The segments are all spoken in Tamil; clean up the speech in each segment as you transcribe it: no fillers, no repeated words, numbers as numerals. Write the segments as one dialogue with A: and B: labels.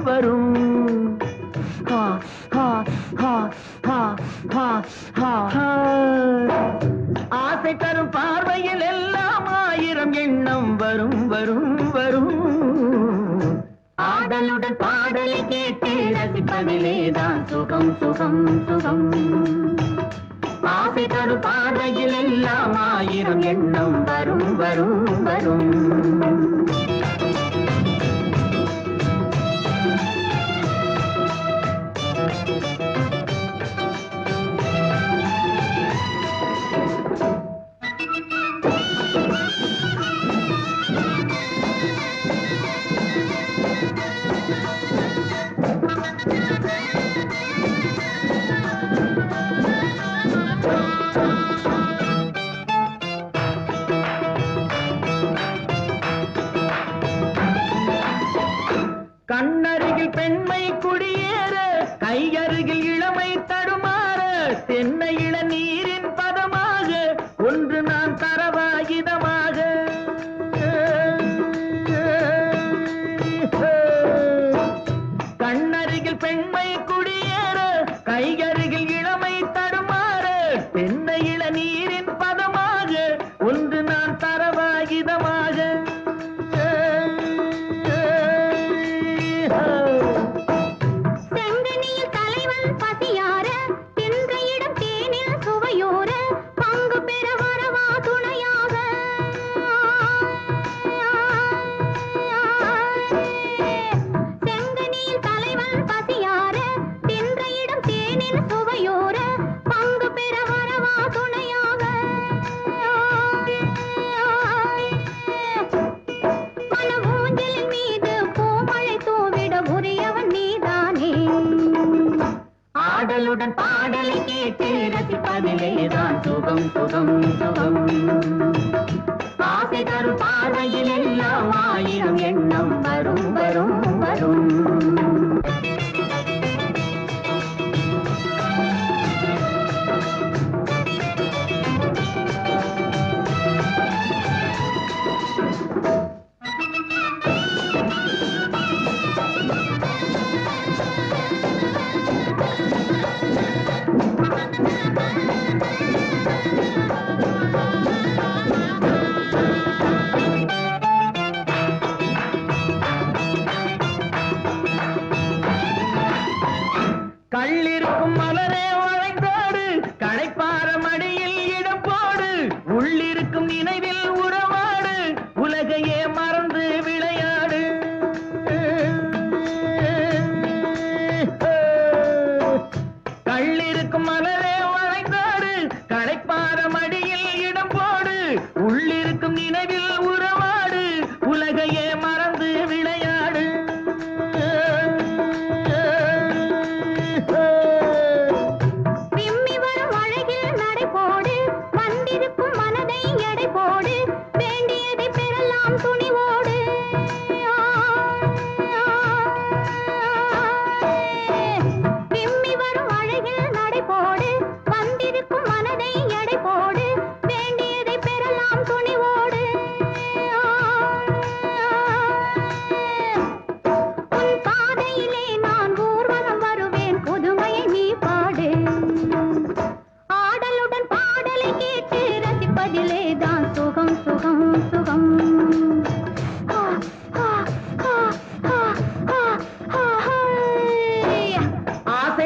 A: வரும் ஆசை தரும் பார்வையில் எல்லாம் ஆயிரம் எண்ணம் வரும் வரும் வரும் ஆடலுடன் பாடலை கேட்டு ரசிப்பதிலேதான் சுகம் சுகம் சுகம் ஆசை தரும் பார்வையில் எல்லாம் ஆயிரம் எண்ணம் வரும் வரும் வரும் கண்ணருகில் பெண்மை குடியேற கையருகில் இளமை தடுமாற தென்னை இள நீரின் பதமாக ஒன்று நான் தரவாயுதமாக கண்ணருகில் பெண்மை குடியேற கையருகில் இளமை தடுமாற தென்னை இள நீரின் பதமாக ஒன்று நான் தரவாயுதமாக ஆடலுடன் பாடலை கேட்டு ரசிப்பதிலேதான் சுகம் சுகம் சுகம் ஆசை தரும் பார்வையில் எல்லாம் ஆயிரம் எண்ணம் வரும் வரும் வரும் கள்ளிருக்கும் மலரே வளைந்தாடு களைப்பார மடியில் இடம் போடு உள்ளிருக்கும் நினைவில் உறவாடு உலகையே மறந்து விளையாடு கள்ளிருக்கும் மலரே வளைந்தாடு களைப்பார மடியில் இடம் போடு உள்ளிருக்கும் நினைவில் உறவாடு உலகையே மறந்து விளையாடு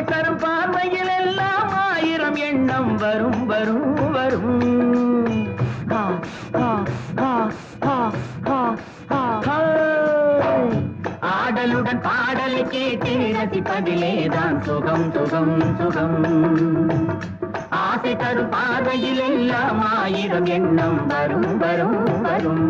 A: தரும் பார்வையில் எல்லாம் ஆயிரம் எண்ணம் வரும் வரும் வரும் ஆடலுடன் பாடலை கேட்டு ரசிப்பதிலேதான் சுகம் சுகம் சுகம் ஆசை தரும் பார்வையில் எல்லாம் ஆயிரம் எண்ணம் வரும் வரும் வரும்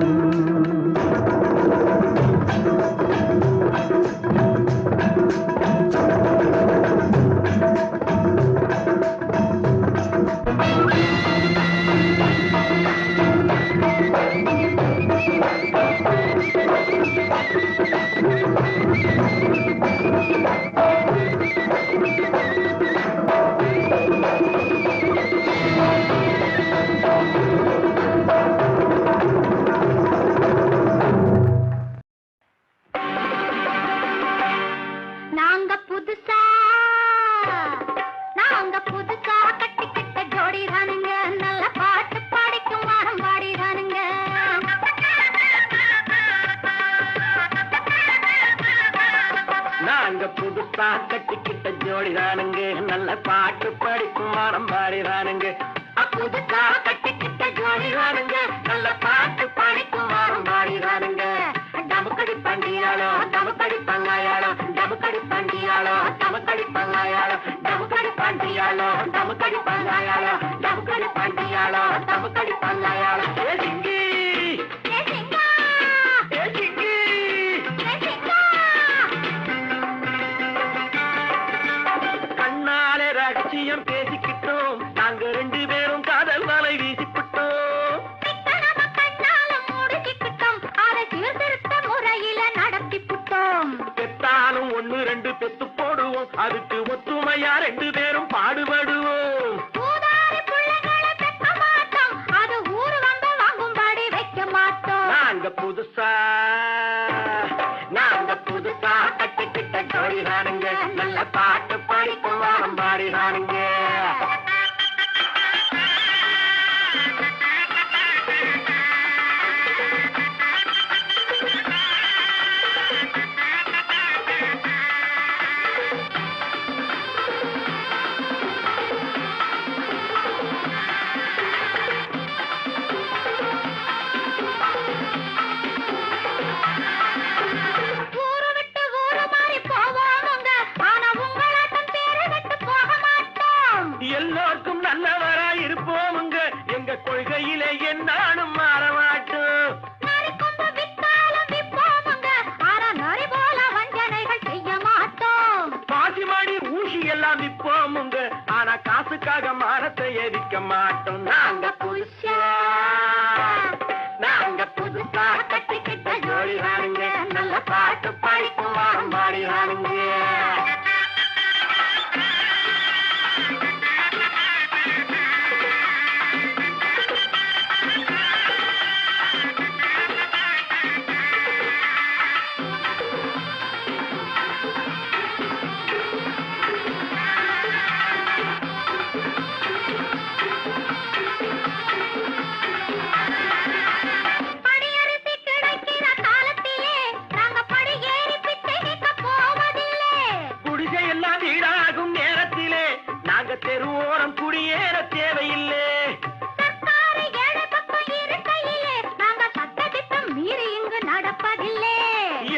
A: நாங்க புதுசா கட்டிக்கிட்ட ஜோடிதானுங்க, நல்ல பாட்டு படிக்கும் வாரம் பாடிதானுங்க. புதுசா கட்டிக்கிட்ட ஜோடிதானுங்க, நல்ல பாட்டு படிக்கும் வாரம் பாடிதானுங்க. டமுக்கடி பண்டியாளோ டமுக்கடி பங்காயாளோ, டமுக்கடி பண்டியாளோ டமுக்கடி பங்காயாளோ, டமுக்கடி பண்டியாளோ டமுக்கடி பங்காயாளோ, டமுக்கடி பண்டியாளோ டமுக்கடி பங்காயாளோ. கண்ணாலே ரகசியம் பேசிக்கிட்டோம், நாங்க 2 பேரும் காதல் வலை வீசிக்கிட்டோம். பெத்தாலும் 1 2 பெத்து போடுவோம், அதுக்கு ஒத்துமையா 2 பேரும் பாடுபடுவோம். நாங்க புதுசா கட்டிக்கிட்ட ஜோடிதானுங்க, நல்ல பாட்டு படிக்கும் வாரம் பாடிதானுங்க. எல்லோருக்கும் நல்லவரா இருப்போமுங்க, எங்க கொள்கையிலே என்னாலும் மாற மாட்டோம். பாசிமாடி ஊசி எல்லாம் விற்போமுங்க, ஆனா காசுக்காக மானத்தை எரிக்க மாட்டோம். நாங்க புதுசா கட்டிக்கிட்ட ஜோடிதானுங்க, நல்ல பாட்டு படிக்கும் வாரம் பாடிதானுங்க. வீடாகும் நேரத்திலே நாங்க தெருவோரம் குடியேற தேவையில்லை.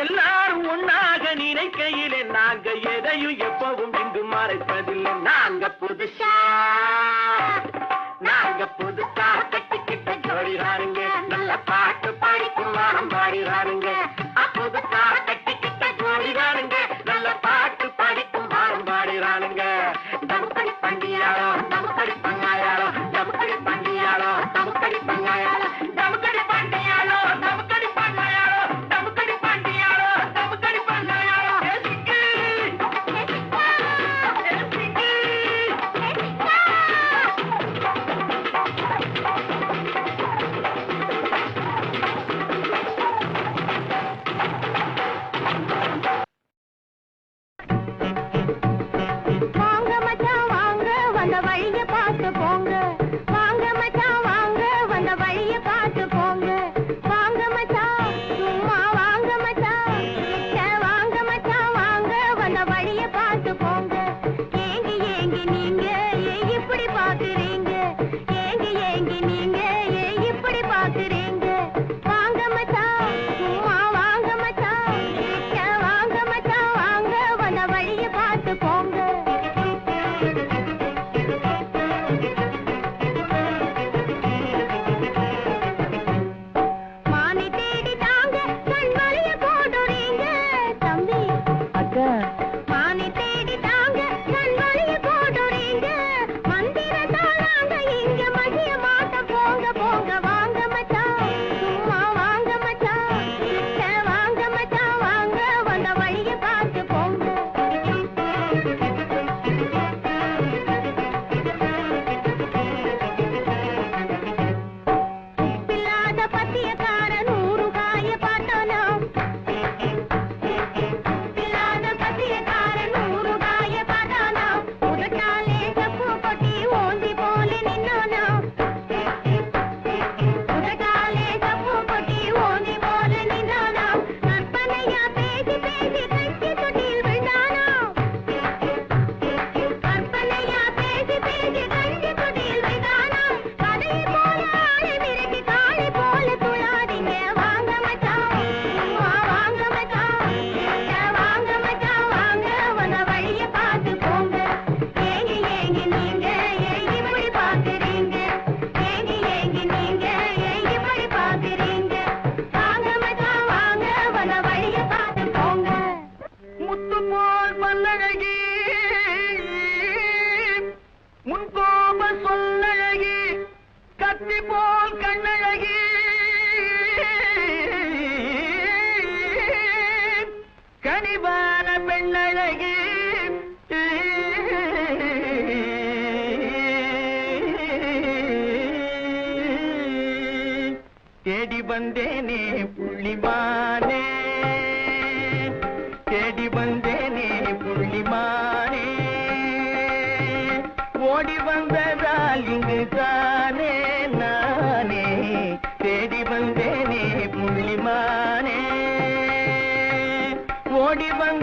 A: எல்லாரும் ஒன்னாக நினைக்கையிலே நாங்க எதையும் எப்பவும் இங்கு மறைப்பதில்லை. நாங்க புதுசா கட்டிக்கிட்ட ஜோடிதானுங்க, நல்ல பாட்டு படிக்கும் வாரம் பாடிதானுங்க. புதுசா கட்டிக்கிட்ட ஜோடிதானுங்க, நல்ல பாட்டு படிக்கும் வாரம் பாடிதானுங்க. டமுக்கடி பண்டியாளோ டமுக்கடி பங்காயாளோ, டமுக்கடி பண்டியாளோ டமுக்கடி பங்காயாளோ, டமுக்கடி பண்டியாளோ டமுக்கடி பங்காயாளோ, டமுக்கடி பண்டியாளோ டமுக்கடி பங்காயாளோ. ஏசிக்கு ஏசிக்கு ஏசிக்கு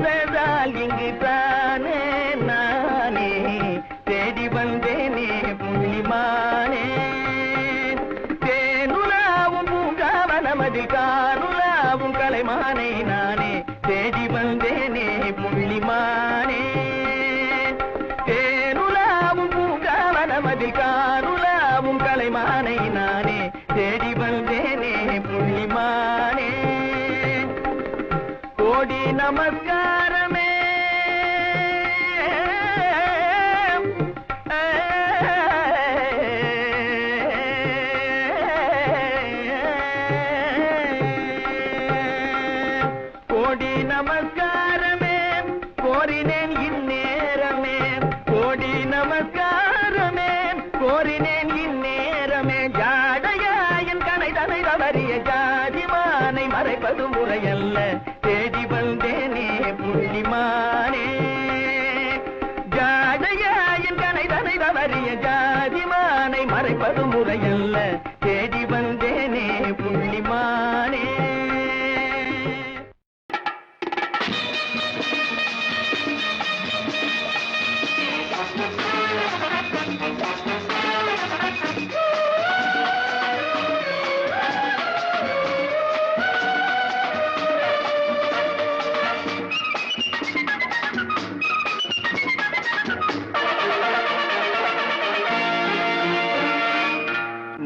B: வந்ததால் இங்கு தானே நானே தேடி வந்தேனே புள்ளிமானே. தேனுலாவும் பூங்காவனமதில் கானுலாவும் கலைமானை நானே தேடி வந்தேனே புள்ளிமானே. தேனுலாவும் பூங்காவனமதில் கானுலாவும் கலைமானை நானே தேடி வந்தேனே புள்ளிமானே. கோடி நமஸ்காரமே கோடி நமஸ்காரமே கோரினேன் இந்நேரமே. கோடி நமஸ்காரமே கோரினேன் இந்நேரமே. ஜாடையாயின் கனை தனை தவறிய ஜாதிமானை மறைப்பது முறையல்ல தேடி வந்தேனே புள்ளிமானே. ஜாடையாயின் கனை தனை தவறிய ஜாதிமானை மறைப்பது முறையல்ல தேடி வந்தேனே புள்ளிமானே.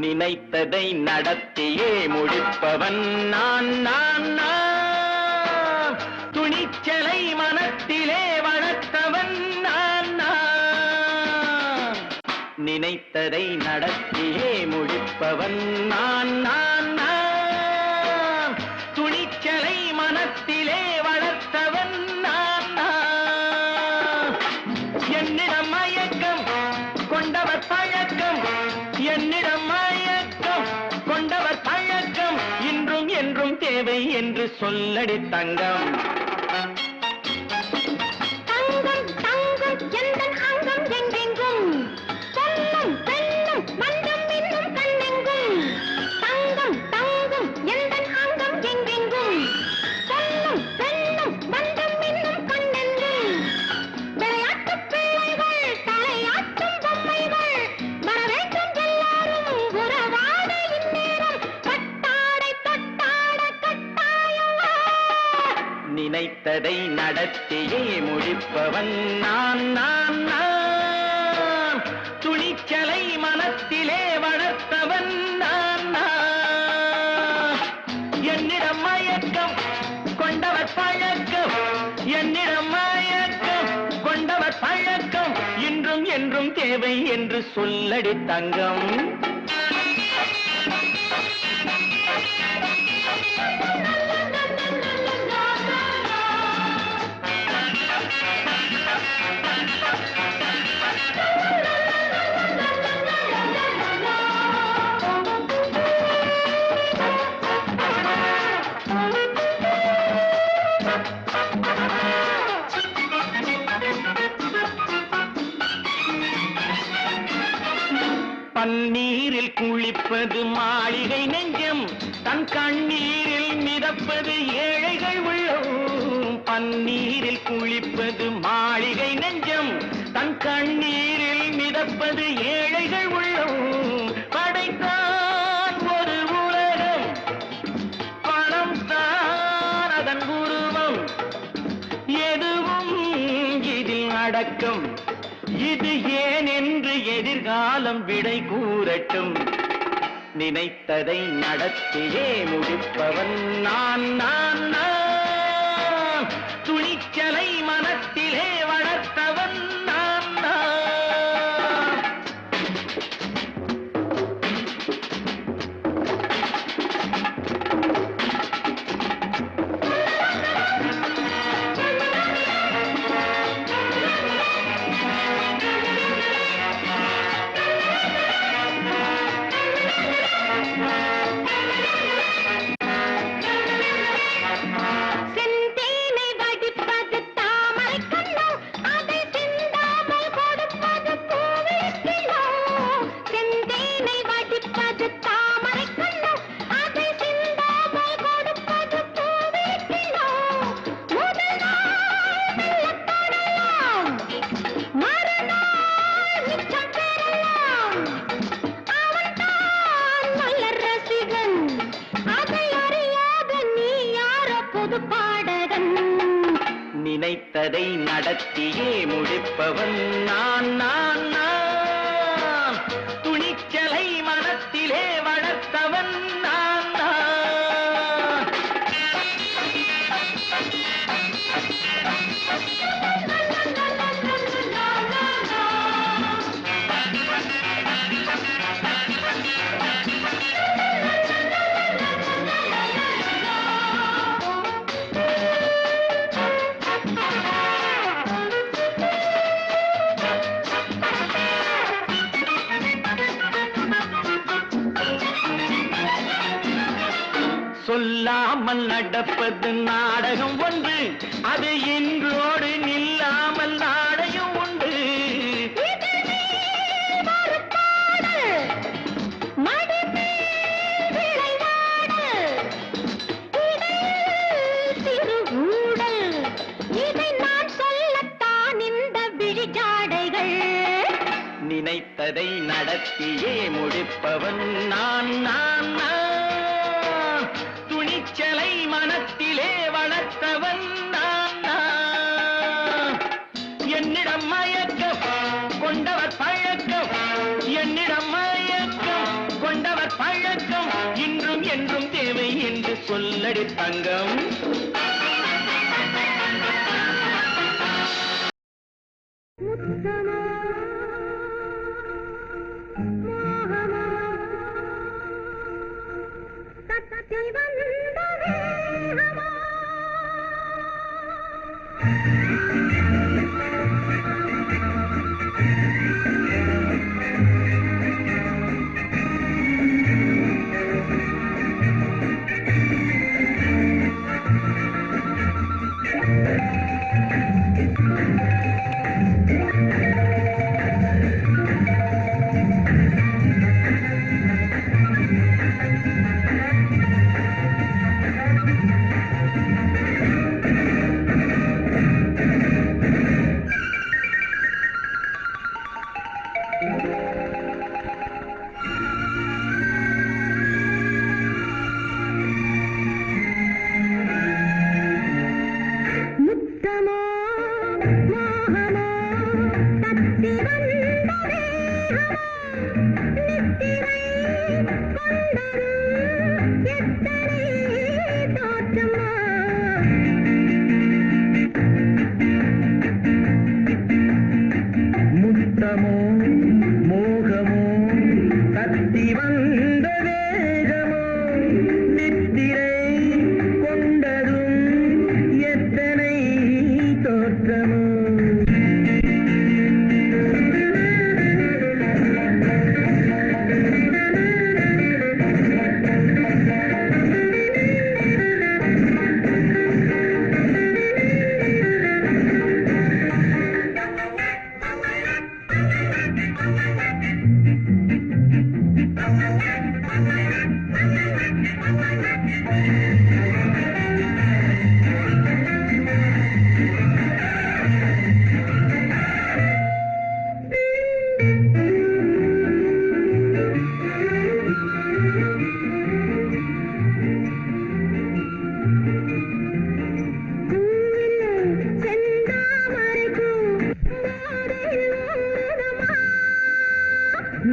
B: நினைத்ததை நடத்தியே முடிப்பவன் நான் நான் நான். துணிச்சலை மனத்திலே வளர்த்தவன் நான் நான். நினைத்ததை நடத்தியே முடிப்பவன் நான் நான் நான். துணிச்சலை மனத்திலே வளர்த்தவன் நான் நான். என்னிடம் மயக்கம் கொண்டவர் பழக்கம். என்னிடம் மயக்கம் கொண்டவர் பழக்கம். இன்றும் என்றும் தேவை என்று சொல்லடி தங்கம்.
C: தங்கம் தங்கம் எந்தன் அங்கம் எங்கெங்கும். பொன்னும் பெண்ணும் மன்றம் இன்னும் கண்ணெங்கும். தங்கம் தங்கம் எந்தன் அங்கம் எங்கெங்கும். பொன்னும் பெண்ணும் மன்றம் இன்னும் கண்ணெங்கும். விளையாட்டு பிள்ளைகள் தலையாட்டும் பொம்மைகள் வரவேண்டும் எல்லாரும் உறவாட இந்நேரம். கட்டாடை தொட்டாட கட்டாயமா.
B: நினைத்ததை நடத்தியே முடிப்பவன் நான் நான் நான். துணிச்சலை மனத்திலே வளர்த்தவன் நான் நான். என்னிடம் மயக்கம் கொண்டவர் பழக்கம். என்னிடம் மயக்கம் கொண்டவர் பழக்கம். இன்றும் என்றும் தேவை என்று சொல்லடி தங்கம். பன்னீரில் குளிப்பது மாளிகை நெஞ்சம். தன் கண்ணீரில் மிதப்பது ஏழைகள் உள்ளம். பன்னீரில் குளிப்பது மாளிகை நெஞ்சம். தன் கண்ணீரில் மிதப்பது ஏழைகள் உள்ளம். படைத்தான் ஒரு உலகம். பணம் தான் அதன் உருவம். எதுவும் இதில் அடக்கம். இது ஏன் என்று எதிர்காலம் விடை கூறட்டும். நினைத்ததை நடத்தியே முடிப்பவன் நான் நான் நான். துணிச்சலை மனத்திலே வளர்த்தவன் நான் நான். நினைத்ததை நடத்தியே முடிப்பவன் நான் நான் நான் துணிச்சலை மனத்திலே வளர்த்தவன் நான் நான் சொல்லாமல் நடப்பது நாடகம் ஒன்று, அது இன்றோடு நில்லாமல் நாடையும் உண்டு.
C: இதை நான் சொல்லத்தான் இந்த விழிஜாடைகள்.
B: நினைத்ததை நடத்தியே முடிப்பவன் நான் நான் நான் துணிச்சலை மனத்திலே வளர்த்தவன் நான் நான் என்னிடம் மயக்கம் கொண்டவர் பழக்கம், என்னிடம் மயக்கம் கொண்டவர் பழக்கம் இன்றும் என்றும் தேவை என்று சொல்லடி தங்கம்.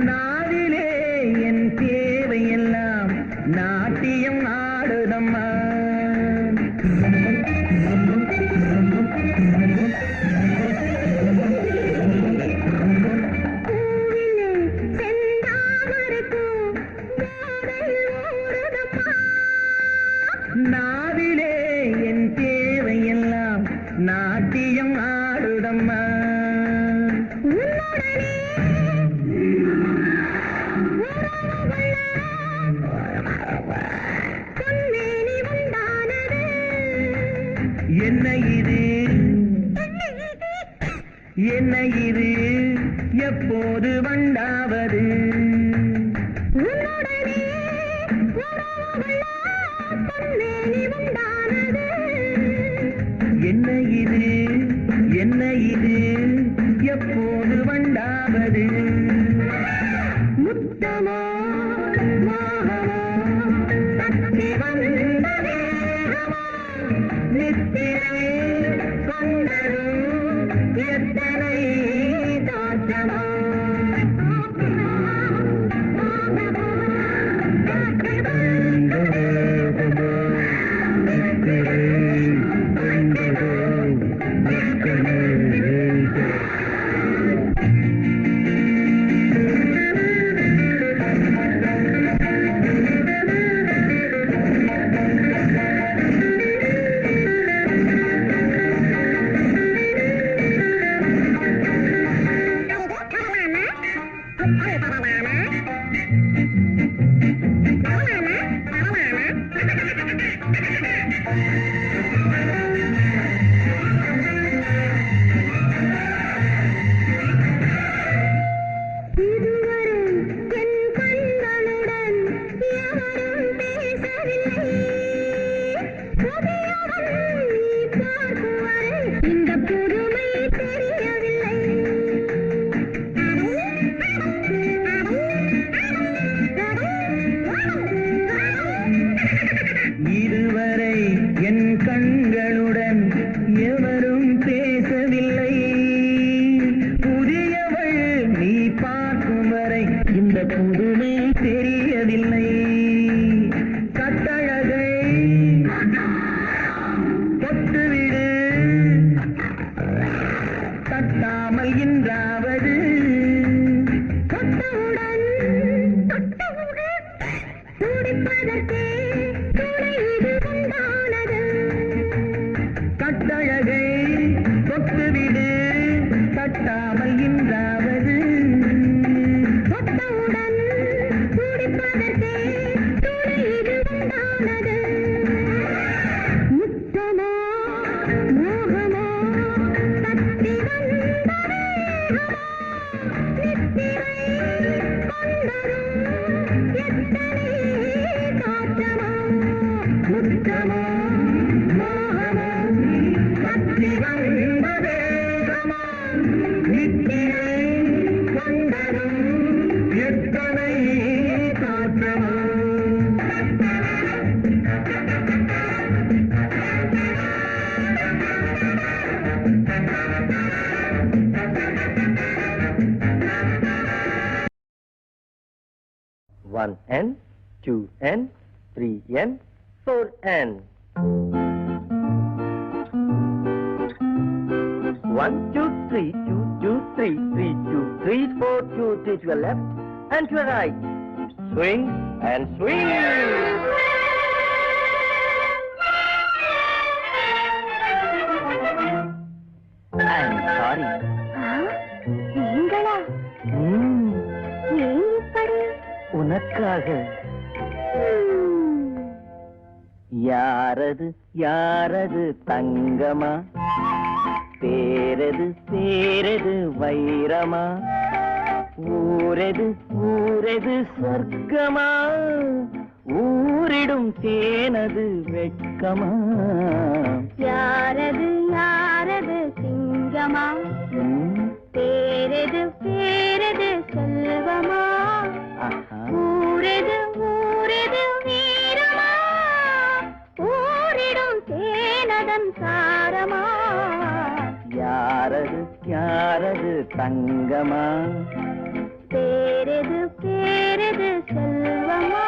B: நாவிலே என் தேவையெல்லாம் நாட்டியம் ஆடுதம்மா. நாவிலே என் தேவையெல்லாம் நாட்டியம் ஆடுதம்மா. என்ன இது என்ன இது எப்போது வண்டாவது? என்ன இது என்ன இது எப்போது வண்டாவது? முத்தமோ மோகமோ தத்தி வந்ததே நித்திரை கொண்டது தட்டாமல் இன்றாவது
C: தொட்டவுடன் துடிப்பதற்கே துணை இது உண்டானது.
B: கட்டழகை தொட்டுவிடு தட்டாமல் இன்றாவது
C: தொட்டவுடன் துடிப்பதற்கே துணை இது உண்டானது. முத்தமோ மோகமோ தத்தி வந்த வேகமோ நித்திரை கொண்டரும் எத்தனை காற்றமோ. முத்தமோ மோகமோ தத்தி வந்த வேகமோ
B: நித்திரை கொண்டரும் எத்தனை காற்றமோ.
D: One N, 2N, 3N, 4N. 1, 2, 3, 2, 2, 3, 3, 2, 3, 4, 2, 3 to your left and to your right. Swing and swing. I'm sorry.
C: நீங்களா? ஏன் இப்படி?
D: உனக்காக. யாரது யாரது தங்கமா, பேரது சேரது வைரமா, ஊரது ஊரது சொர்க்கமா, ஊரிடும் தேனது வெட்கமா.
C: யாரது யாரது சிங்கமா, பேரது பேரது செல்வமா,
D: ஆஹா.
C: ஊரது ஊரது வீரமா, ஊரிடும் தேனதன் சாரமா.
D: யாரது யாரது தங்கமா,
C: பேரது பேரது செல்வமா.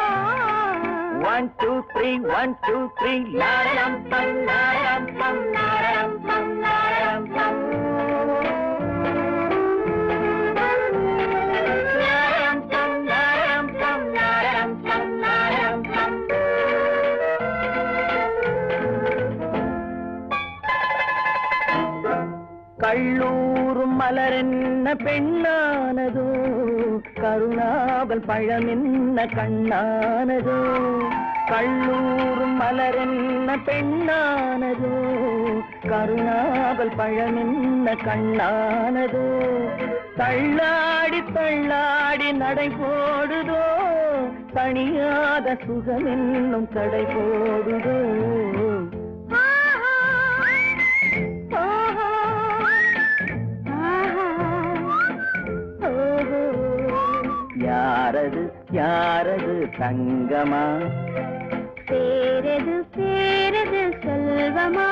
D: 1, 2, 3, 1, 2, 3, லாரம் பம் லாரம் பம் லாரம் பம் லாரம் பம். லாரம் பம் லாரம் பம் லாரம் பம் லாரம் பம். கள்ளூரும் மலரென்ன பெண்ணானதோ, கருணாவல் பழமென்ன கண்ணானதோ. கள்ளூரும் மலரென்ன பெண்ணானதோ, கருணாவல் பழமென்ன கண்ணானதோ. தள்ளாடி தள்ளாடி நடை போடுதோ, தனியாத சுகமென்னும் கடை போடுதோ. யாரது யாரது தங்கமா,
C: பேரது பேரது செல்வமா,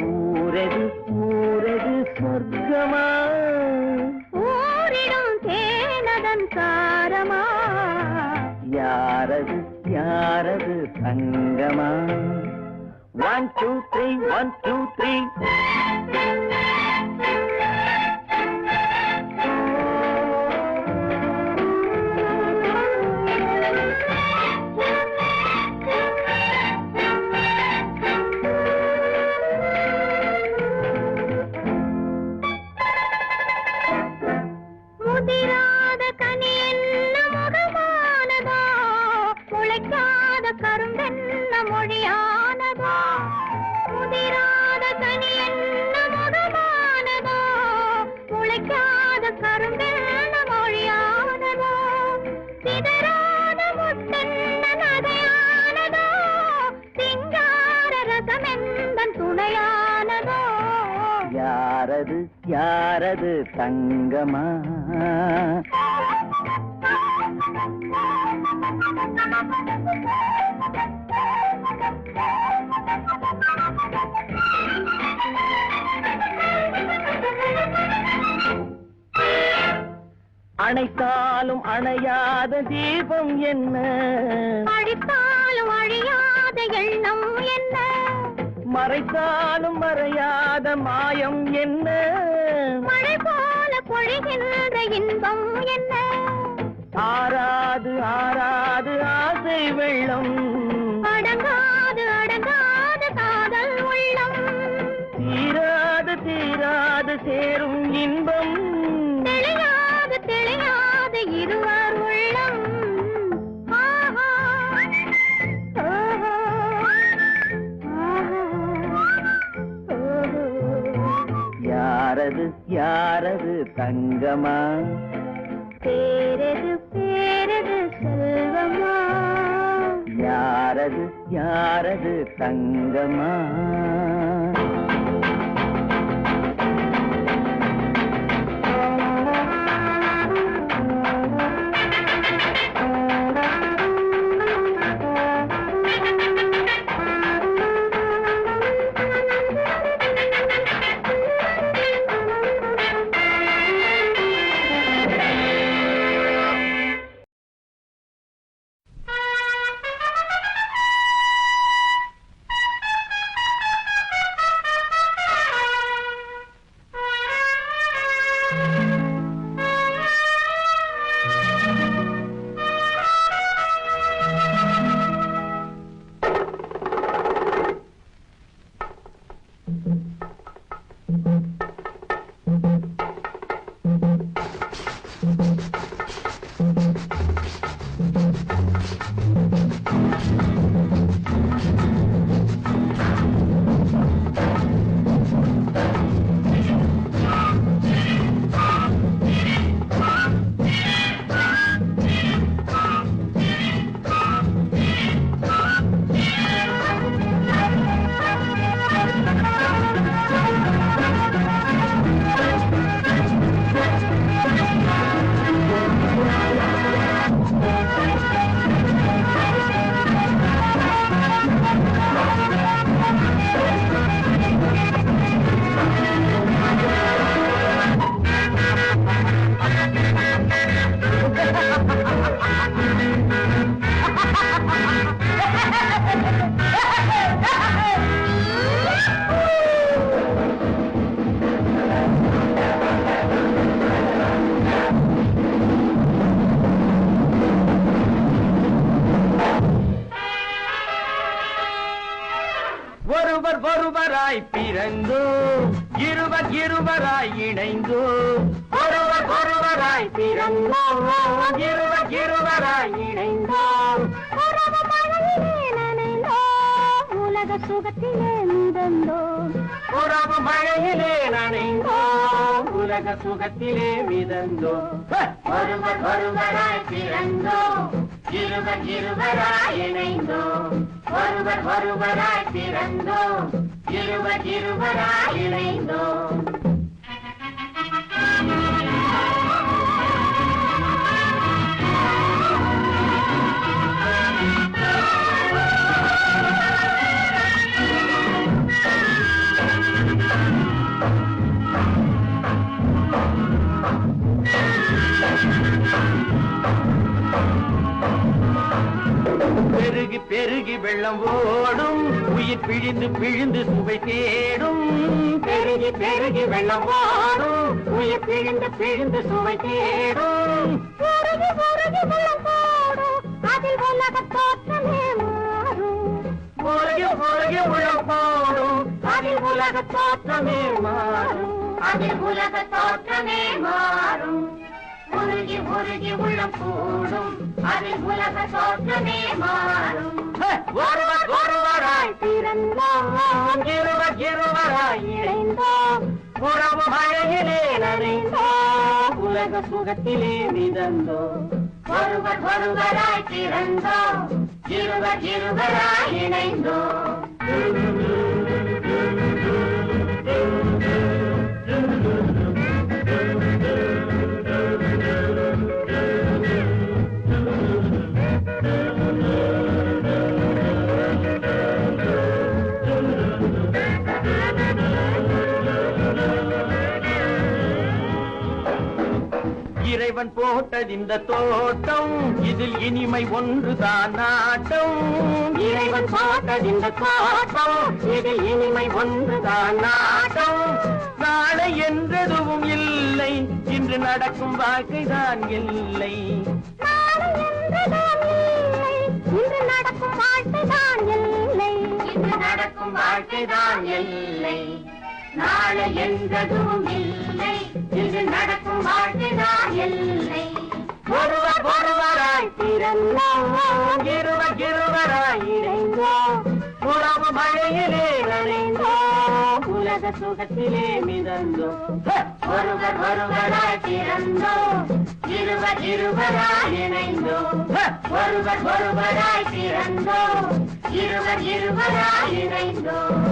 D: ஊரது ஊரது சொர்க்கமா,
C: ஊரிடும் தேனதன் சாரமா.
D: யாரது யாரது தங்கமா. 1, 2, 3, 1, 2, 3.
C: முதிராத கனி என்ன முகமானதோ, முளைக்காத கரும்பென்ன மொழியானதோ. முதிராத கனி என்ன முகமானதோ, முளைக்காத கரும்பென்ன மொழியானதோ. சிதறாத முத்தென்ன நகையானதோ, சிங்கார ரசமெந்தன் துணையானதோ.
D: யாரது யாரது தங்கமா, அணைத்தாலும் அணையாத தீபம் என்ன,
C: அழித்தாலும் அழியாத எண்ணம் என்ன,
D: மறைத்தாலும் மறையாத மாயம் என்ன.
C: என்ற இன்பம் என்ன
D: ஆராது ஆராது ஆசை வெள்ளம்
C: அடங்காது அடங்காது காதல் உள்ளம்
D: தீராது தீராது சேரும் இன்பம்
C: தெளியாது தெளியாது இருவர் உள்ளம் ஆஹா ஓஹோ ஆஹா ஓஹோ
D: யாரது யாரது தங்கமா
C: பேரது பேரது செல்வமா
D: யாரது யாரது தங்கமா ஒருவர் ஒருவராய் பிறந்தோம் இருவர் இருவராய் இணைந்தோம் ஒருவர் ஒருவராய் பிறந்தோம் இருவர் இருவராய் இணைந்தோம்
C: உறவு மழையிலே நனைந்தோம் உலக சுகத்திலே மிதந்தோம்
D: உறவு மழையிலே நனைந்தோம் உலக சுகத்திலே மிதந்தோம்
A: ஒருவர் ஒருவராய் பிறந்தோம் இருவர் இருவராய் இணைந்தோம் ஒருவர் ஒருவராய் பிறந்தோம் இருவர் இருவராய் இணைந்தோம்
D: பெருகி பெருகி வெள்ளம் ஓடும் உயிர் பிழிந்து பிழிந்து சுவை தேடும்
A: பெருகி பெருகி வெள்ளம் ஓடும் உயிர் பிழிந்து பிழிந்து சுவை தேடும்
C: உருகி உருகி வெள்ளம் போடும் அதில் உலக தோற்றமே மாறும்
D: உலகி உலகி உளம் போடும்
A: அதில் உலக தோற்றமே மாறும் அதில் உலக தோற்றமே மாறும் உருகி உருகி உள்ளம் கூடும் அதில் உலக தோற்றமே மாறும்
D: ஒருவர் ஒருவராய்
C: பிறந்தோம்
D: இருவர் இருவராய்
C: இணைந்தோம்
D: உறவு மழையிலே நனைந்தோம் உலக சுகத்திலே மிதந்தோம்
A: ஒருவர் ஒருவராய் பிறந்தோம் இருவர் இருவராய் இணைந்தோம்
D: இறைவன் போட்டது இந்த தோட்டம் இதில் இனிமை ஒன்றுதான் நாட்டம்
A: இறைவன் போட்டது இந்த தோட்டம் இதில் இனிமை ஒன்றுதான் நாட்டம்
D: நாளை என்றதுவும் இல்லை இன்று நடக்கும் வாழ்க்கைதான் இல்லை.
C: நாளை என்றுதான் இல்லை, இன்று நடக்கும் வாழ்க்கைதான் இல்லை.
A: இன்று நடக்கும் வாழ்க்கைதான் இல்லை, நாளை என்றதும் இல்லை. இன்று நடக்கும் வாழ்க்கைதான் இல்லை.
D: ஒருவர் ஒருவராய் பிறந்தோம், இருவர் இருவராய் இணைந்தோம், உறவு மழையிலே நனைந்தோம், உலக சுகத்திலே மிதந்தோம்.
A: ஒருவர் ஒருவராய் பிறந்தோம், இருவர் இருவராய் இணைந்தோம். ஒருவர் ஒருவராய் பிறந்தோம், இருவர் இருவராய் இணைந்தோம்.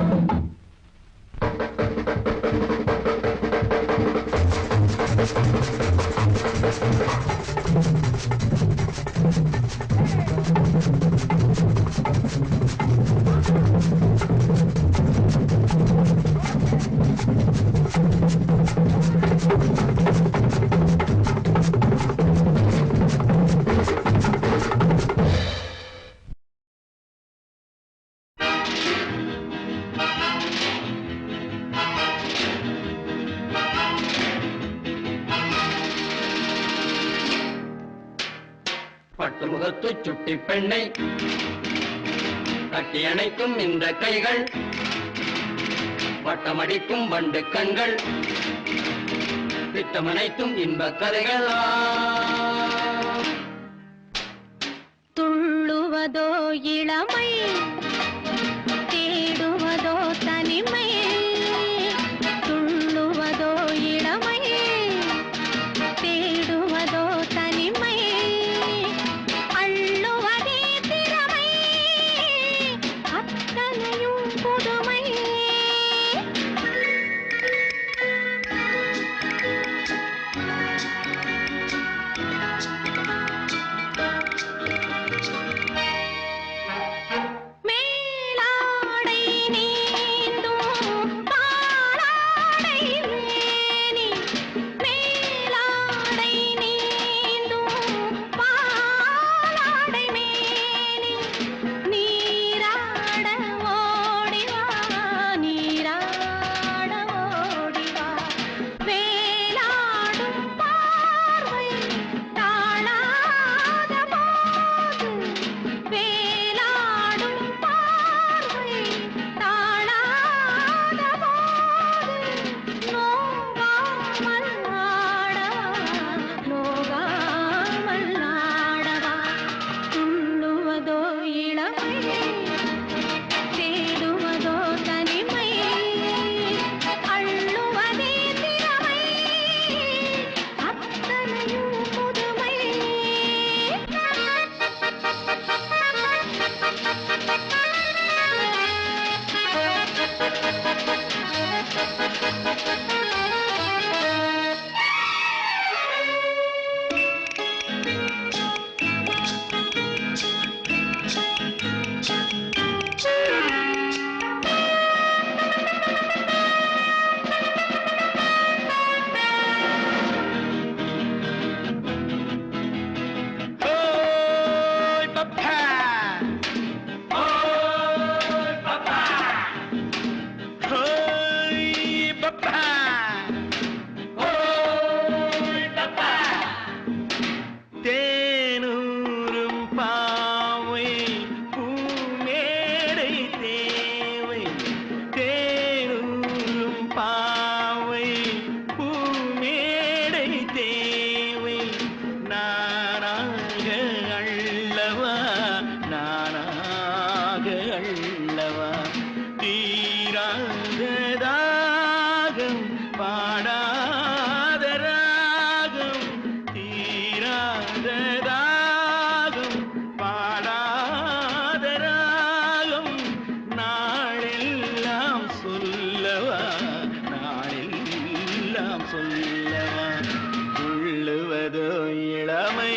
E: பட்டு முகத்து சுட்டி பெண்ணை கட்டி அணைக்கும் இந்த கைகள், வட்டமடிக்கும் வண்டு கண்கள், திட்டமனைத்தும் இன்ப கதைகள்.
C: துள்ளுவதோ இளமை, தேடுவதோ தனிமை. துள்ளுவதோ இளமை, தேடுவதோ தனிமை. அள்ளுவதே திறமை, அத்தனையும் புதுமை. மேலாடை நீந்தும் பாலாடை மேனி, மேலாடை நீந்தும் பாலாடை மேனி. நீராட ஓடிவா, நீராட ஓடிவா. வேலாடும் பார்வை தாழாத போது, வேலாடும் பார்வை தாழாத போது. நோகாமல் ஆடவா, நோகாமல் ஆடவா. துள்ளுவதோ இளமை, தேடுவதோ தனிமை. அள்ளுவதே திறமை, அத்தனையும் புதுமை.
B: ஓய் பப்பா,
E: ஓய் பாப்பா,
B: ஓய் பப்பா,
E: ஓய் பாப்பா,
B: தேனூரும் பாவை பூமேடை தேவை. தேனூரும் பாவை பூமேடை தேவை. நானாக அள்ளவா, நானாக அள்ளவா. தீராத தாகம், பாடாத ராகம். தீராத தாகம், பாடாத ராகம். நாளெல்லாம் சொல்லவா, நாளெல்லாம் சொல்லவா. உள்ளுவதோ இளமை,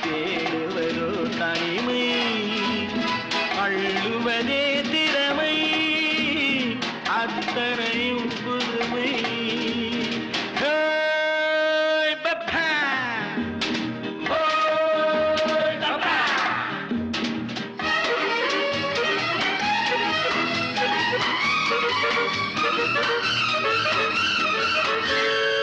B: தேடுவதோ தனிமை. அள்ளுவதே திறமை, அத்தனையும் புதுமை. ஓய் பப்பா,
E: ஓய் பாப்பா.
C: Thank you.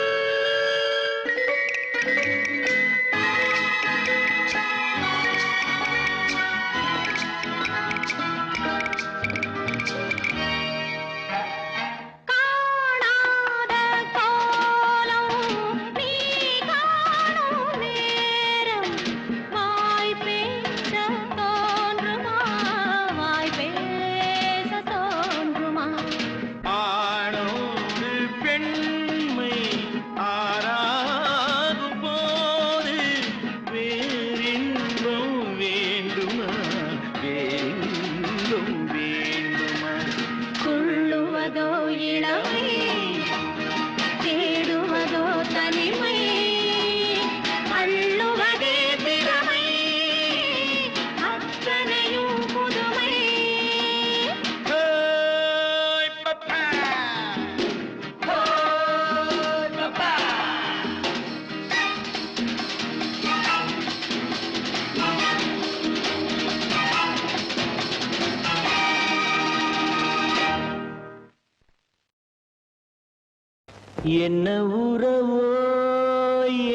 B: என்ன உறவோ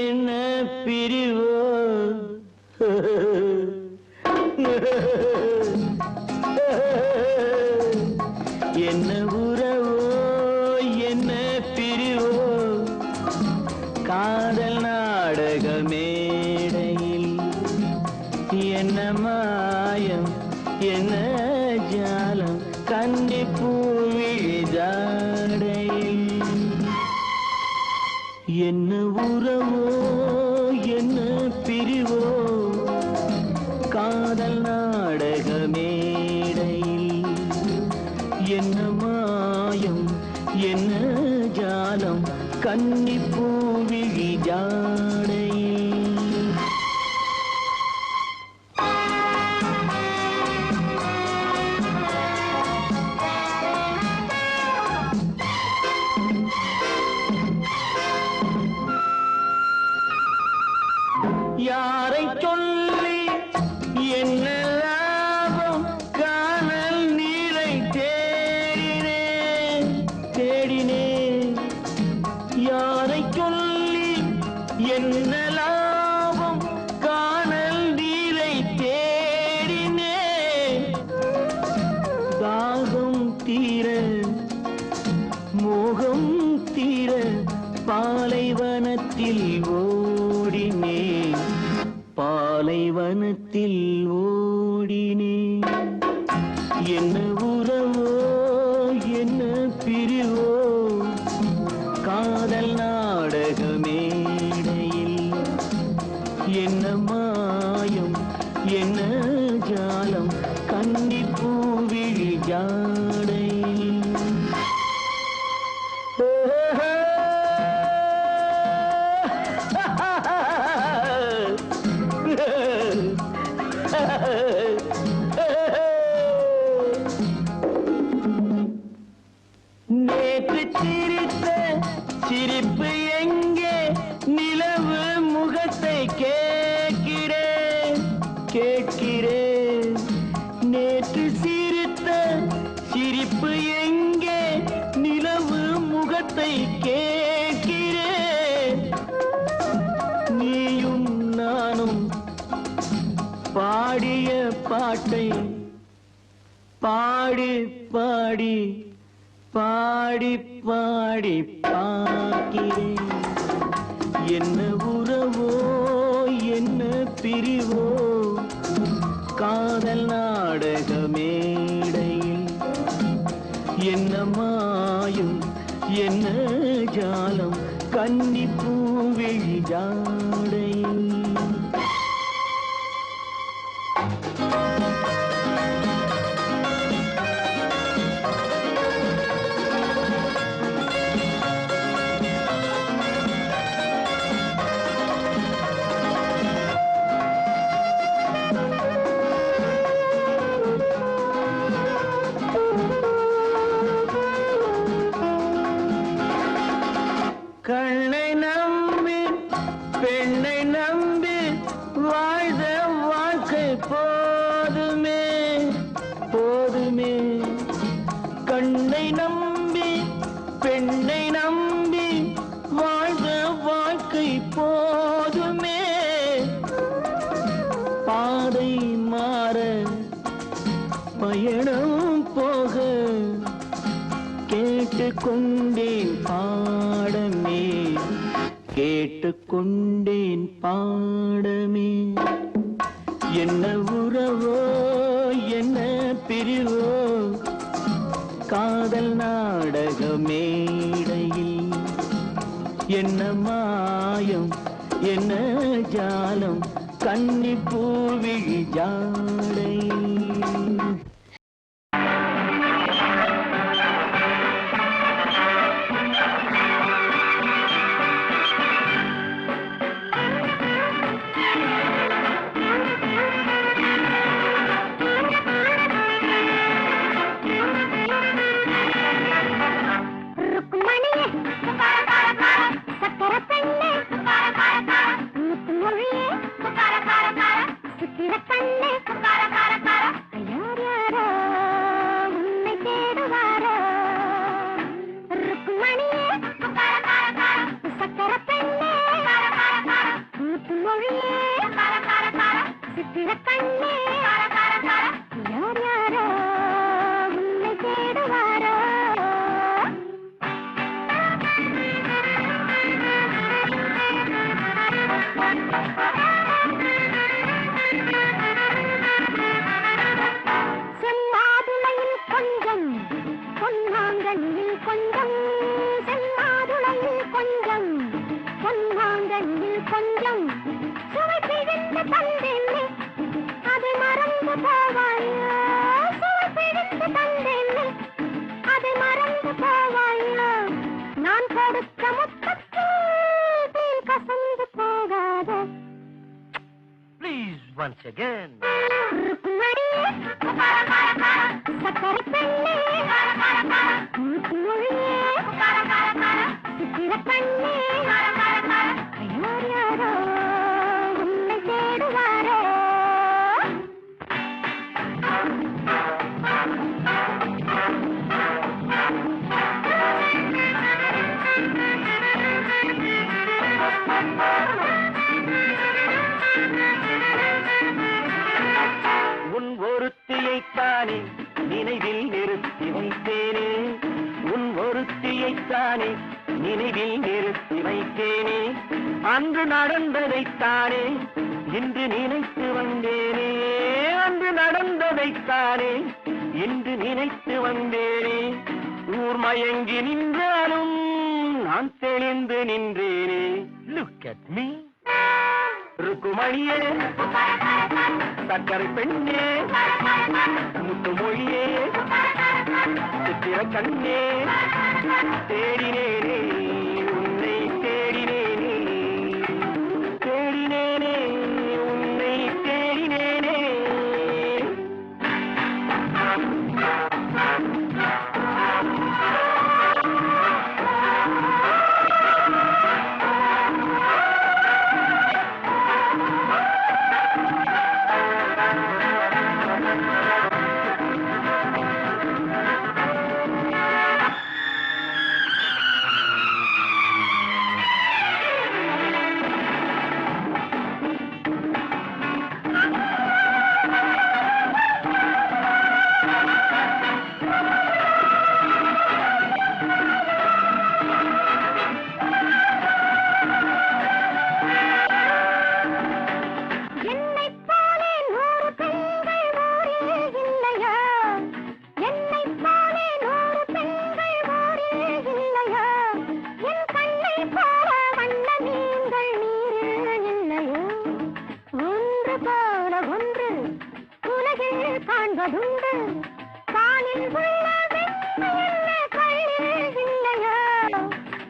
B: என்ன பிரிவோ என்ன உறவோ என்ன பிரிவோ காதல் நாடக மேடையில் என்ன மாயம் என்ன ஜாலம் கண்டி பூவிழி ஜாடையில் என்ன உறவோ என்ன பிரிவோ காதல் நாடக மேடையில் என்ன மாயம் என்ன ஜாலம் கன்னி பூவிழி ஜாடையில் யாரை சொல்லி என்ன லாபம் காணல் நீரை தேடினேன் தேடினேன் யாரை சொல்லி என்ன லாபம் காணல் நீரை தேடினேன் தாகம் தீர மோகம் தீர பாலைவனத்தில் ஓடினேன் பாலைவனத்தில் ஓடினேன் என்ன உறவோ என்ன பிரிவோ காதல் நாடக மேடையில் என்ன மாயம் என்ன ஜாலம் கன்னி பூவிழி ஜாடையில் நேற்று சிரித்த சிரிப்பு எங்கே நிலவு முகத்தை கேட்கிறேன் கேட்கிறேன் நேற்று சிரித்த சிரிப்பு எங்கே நிலவு முகத்தை கேட்கிறேன் நீயும் நானும் பாடிய பாட்டை பாடி பாடி பாடி பாடி பார்க்கிறேன் என்ன உறவோ என்ன பிரிவோ காதல் நாடக மேடையில் என்ன மாயம் என்ன ஜாலம் கன்னி பூவிழி ஜாடையில் கண்ணை நம்பி பெண்ணை நம்பி வாழ்ந்த வாழ்க்கை போதுமே போதுமே கண்ணை நம்பி பெண்ணை நம்பி வாழ்ந்த வாழ்க்கை போதுமே பாதை மாற பயணம் போக கேட்டுக்கொண்டேன் பாடமே கேட்டுக்கொண்டேன் பாடமே என்ன உறவோ என்ன பிரிவோ காதல் நாடக மேடையில் என்ன மாயம் என்ன ஜாலம் கன்னி பூவிழி ஜாடையில்
C: கண்ணே தந்தேனே அதை மறந்து போவாயோ சுவை பிடித்து தந்தேனே அதை மறந்து போவாயோ நான் கொடுத்த முத்தத்தில் தேன் கசந்து போகாத
D: Please, once again.
C: ருக்குமணியே சக்கரை பெண்ணே முழுமொழியே சித்திர பெண்ணே யார் யாரோ உன்னை தேடுவாரோ
B: உன் ஒருத்தியைத்தானே நினைவில் நிறுத்தி வைத்தேனே உன் ஒருத்தியைத்தானே நினைவில் நிறுத்தி வைத்தேனே அன்று நடந்ததைத்தானே இன்று நினைத்து வந்தேனே அன்று நடந்ததைத்தானே இன்று நினைத்து வந்தேனே ஊர் மயங்கி நின்றாலும் நான் தெளிந்து நின்றேனே.
D: Look at me.
B: ருக்குமணியே சக்கரை பெண்ணே முத்துமொழியே சித்திர கண்ணே தேடினேனே உன்னை தேடினேனே தேடினேனே உன்னை தேடினேனே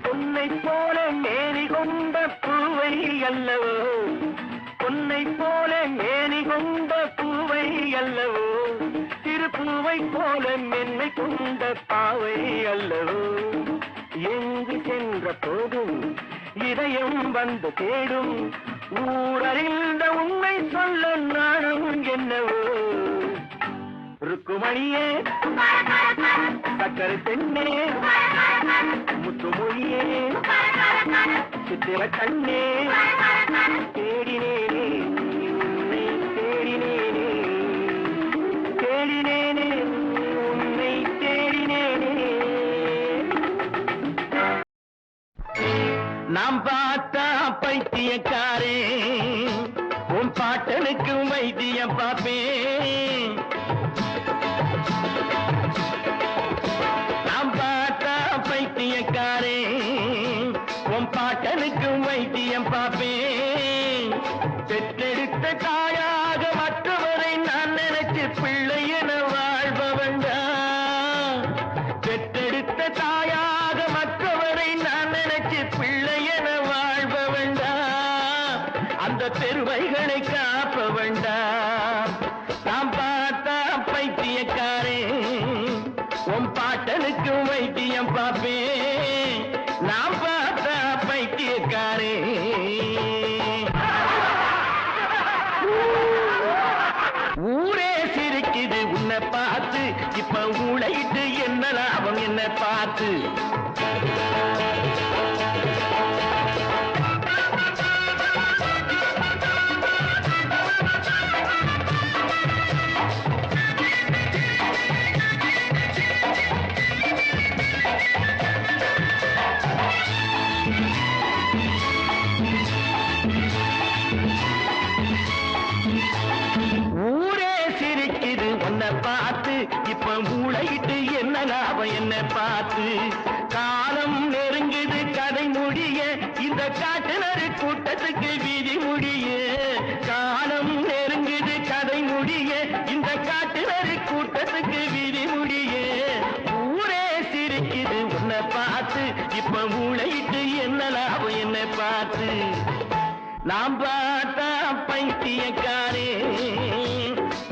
B: உன்னை போல மேனி கொண்ட பூவை அல்லவோ உன்னை போல மேனி கொண்ட பூவை அல்லவோ சிறு பூவை போல மென்மை கொண்ட பாவை அல்லவோ எங்கு சென்ற போதும் இதயம் வந்து தேடும் ஊரறிந்த உண்மை சொல்ல நானும் என்னவோ ருக்குமணியே சக்கரை பெண்ணே முத்துமொழியே சித்திர கண்ணே தேடினேனே உன்னை தேடினேனே தேடினேனே உன்னை தேடினேனே நாம் பார்த்தா பைத்தியக்காரே உன் பாட்டனுக்கு வைத்தியம் பார்ப்பேன் நாம் பார்த்தா பைத்தியக்காரே உன் பாட்டனுக்கு வைத்தியம் பார்ப்பேன் பெற்றெடுத்த தாயாக மற்றவரை நான் நினைச்சு பிள்ளை என வாழ்பவண்டா பெற்றெடுத்த தாயாக மற்றவரை நான் நினைச்சு பிள்ளை என வாழ்பவண்டா அந்த பெருமைகளை காப்பவண்டா நாம் பார்த்தா பைத்தியக்காரே உன் பாட்டனுக்கு வைத்தியம் பார்ப்பேன் நாம் பார்த்தா பைத்தியக்காரே ஊரே சிரிக்குது உன்னை பார்த்து இப்ப ஊழையிட்டு என்ன லாபம் என்ன பார்த்து பார்த்து இப்ப மூளையிட்டு என்ன லாபம் என்ன பார்த்து காலம் நெருங்குது கதை முடிய இந்த காட்டுநரு கூட்டத்துக்கு விதி முடிய காலம் காத்து நாம் பார்த்தா பைத்தியக்காரே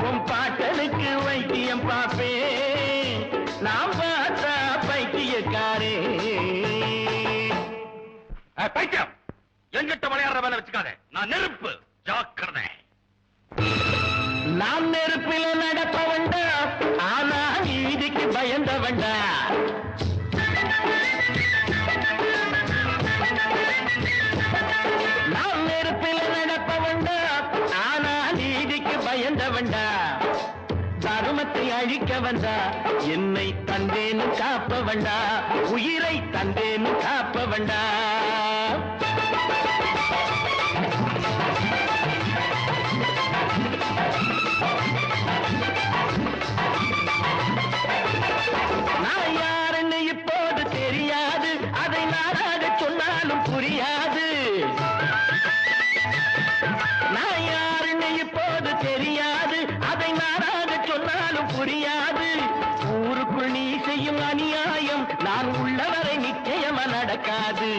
B: உன் பாட்டனுக்கு வைத்தியம் பார்ப்பேன் நாம் பார்த்தா பைத்தியக்காரே
E: பைத்தியம் எங்கிட்ட விளையாடுறவன வச்சுக்காத நான் நெருப்பு ஜாக்கிரதை
B: நாம் நெருப்பில் நடப்பவண்டா ஆனா நீதிக்கு பயந்தவண்டா நாம் நெருப்பில் நடப்பவண்டா ஆனா நீதிக்கு பயந்தவண்டா தர்மத்தை அழிக்க வந்தா என்னை தந்தேன்னு காப்பவண்டா உயிரை தந்தேன்னு காப்பவண்டா நான் யாருன்னு இப்போது தெரியாது அதை நானாக சொன்னாலும் புரியாது நான் யாருன்னு இப்போது தெரியாது அதை நானாக சொன்னாலும் புரியாது ஊருக்குள் நீ செய்யும் அநியாயம் நான் உள்ளவரை நிச்சயமா நடக்காது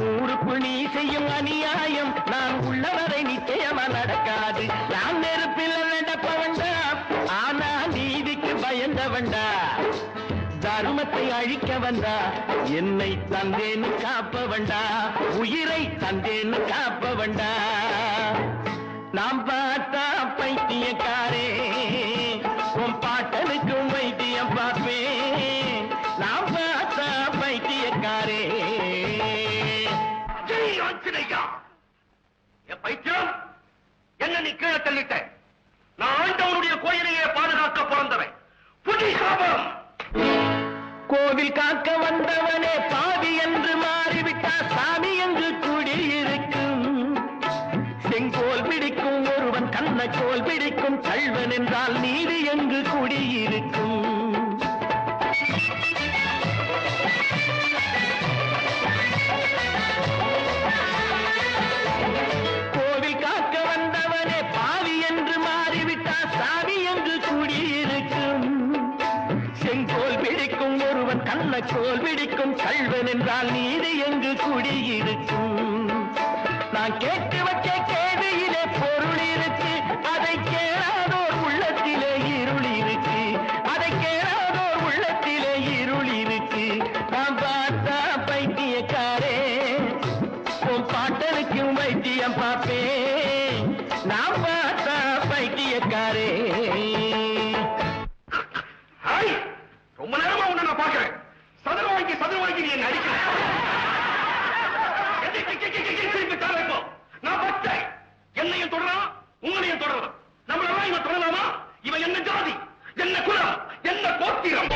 B: ஊருக்குள் நீ செய்யும் அநியாயம் நான் உள்ளவரை நிச்சயமா நடக்காது நான் நெருப்பில் நடப்பவண்டா ஆனா நீதிக்கு பயந்தவண்டா தர்மத்தை அழிக்க வந்தா என்னை தந்தேன்னு காப்பவண்டா உயிரை தந்தேன்னு காப்பவண்டா நாம் பார்த்தா பைத்தியக்காரே உன் பாட்டனுக்கும் வைத்தியம் பார்ப்பேன் நாம் பார்த்தா பைத்தியக்காரே
E: பைத்தியம் என்ன நீ கீழே தள்ளிட்ட நான் ஆண்டவனுடைய கோயிலையே பாதுகாக்க பிறந்தவன் புதி சாபம்
B: கோவில் காக்க வந்தவனே பாவி என்று மாறிவிட்டா சாமி என்று குடியிருக்கும் செங்கோல் பிடிக்கும் ஒருவன் கண்ணக்கோல் பிடிக்கும் கள்வன் என்றால் நீதி எங்கு குடியிருக்கும் கோவில் காக்க வந்தவனே பாவி என்று மாறிவிட்டா சாமி என்று குடியிருக்கும் செங்கோல் பிடிக்கும் ஒருவன் கண்ணக்கோல் பிடிக்கும் கள்வன் என்றால் நீதி எங்கு குடியிருக்கும் நான் கேட்டு வச்ச கேள்வியிலே பொருள் இருக்கு அதை கேளாதோர் உள்ளத்திலே இருள் இருக்கு அதை கேளாதோர் உள்ளத்திலே இருள் இருக்கு நான் பார்த்தா பைத்தியக்காரே உன் பாட்டனுக்கும் வைத்தியம் பார்ப்பேன் நான் பார்த்தா பைத்தியக்காரே
E: ரொம்ப நேரமா உன்னை நான் பார்க்கிறேன் சதுர வாங்கி நீ என்ன அடிக்கிறேன் நான் பார்த்தேன் என்னையும் தொடரான் உங்களையும் தொடரும் நம்மளெல்லாம் இவன் தொடரலாமா இவன் என்ன ஜாதி என்ன குலம் என்ன கோத்திரம்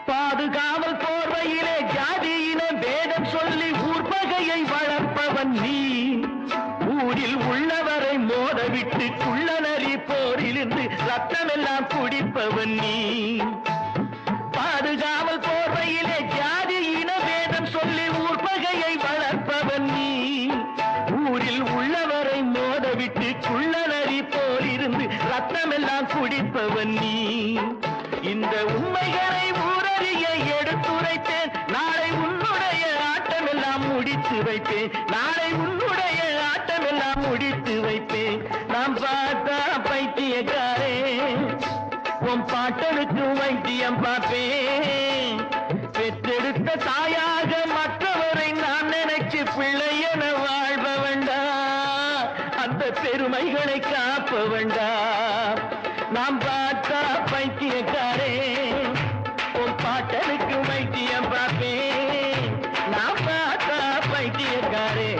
B: பாதுகாவல் போர்வையிலே ஜாதியின வேதம் சொல்லி ஊர்பகையை வளர்ப்பவன் நீ ஊரில் உள்ளவரை மோதவிட்டு குள்ளநரி போரிலிருந்து ரத்தமெல்லாம் குடிப்பவன் நீ பாதுகாவல் போர்வையிலே ஜாதியின வேதம் சொல்லி ஊர்பகையை வளர்ப்பவன் நீ ஊரில் உள்ளவரை மோதவிட்டு குள்ளநரி போலிருந்து ரத்தமெல்லாம் குடிப்பவன் நீ இந்த உண்மைகளை ஊரறிய எடுத்துரைத்தேன் நாளை உன்னுடைய ஆட்டமெல்லாம் முடித்து வைப்பேன் நாளை உன்னுடைய ஆட்டமெல்லாம் முடித்து வைப்பேன் நாம் பார்த்தா பைத்தியக்காரே உன் பாட்டனுக்கு வைத்தியம் பார்ப்பேன் பெற்றெடுத்த தாயாக மற்றவரை நான் நினைச்சு பிள்ளை என வாழ்பவண்டா அந்த பெருமைகளை காப்பவண்டா நாம் பார்த்தா பைத்தியக்காரே உன் பாட்டனுக்கு வைத்தியம் பார்ப்பேன் நாம் பார்த்தா பைத்தியக்காரே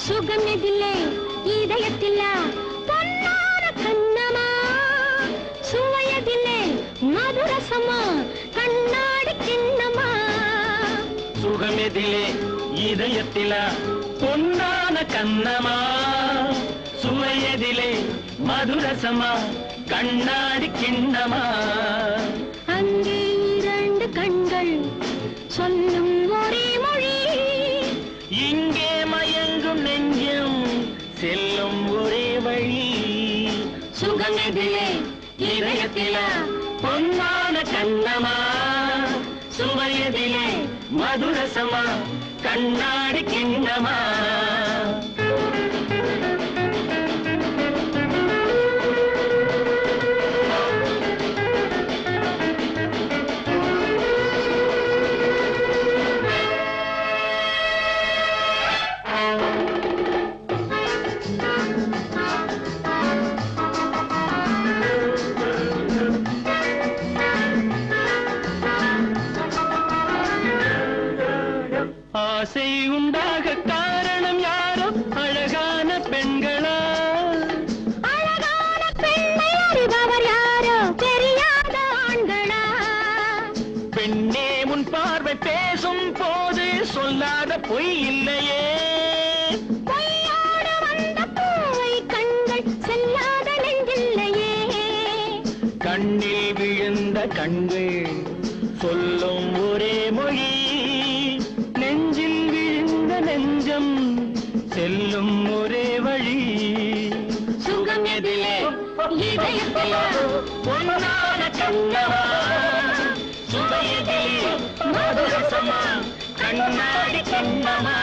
C: சுகம் எதில்லை இதயத்தில்லா பொன்னார கண்
B: எதிலே இதயத்தில பொன்னான கண்ணமா சுவையதிலே மதுரசமா கண்ணாடி கிண்ணமா
C: அங்கே இரண்டு கண்கள் சொல்லும் ஒரே மொழி
B: இங்கே மயங்கும் நெஞ்சம் செல்லும் ஒரே வழி
C: சுகமெதிலே இதயத்தில
B: பொன்னான கண்ணமா சுவையதிலே மதுரசமா கண்ணாடி கிண்ணமா ஆசை உண்டாக காரணம் யாரோ அழகான பெண்களா
C: அழகான பெண்ணை அறிபவர் யாரோ தெரியாத ஆண்களா
B: பெண்ணே முன் பார்வை பேசும் போது சொல்லாத பொய் இல்லையே
C: பொய்யோடு வந்த பூவை கண்கள் செல்லாத நெஞ்சில்லையே
B: கண்ணில் விழுந்த கண்கள் சொல்லும் ஒரே மொழி நெஞ்சில் விழுந்த நெஞ்சம் செல்லும் ஒரே வழி
C: சுகம் எதிலே இதயத்தில
B: பொன்னான கண்ணமா சுவையதிலே மதுரசமா கண்ணாடி கிண்ணமா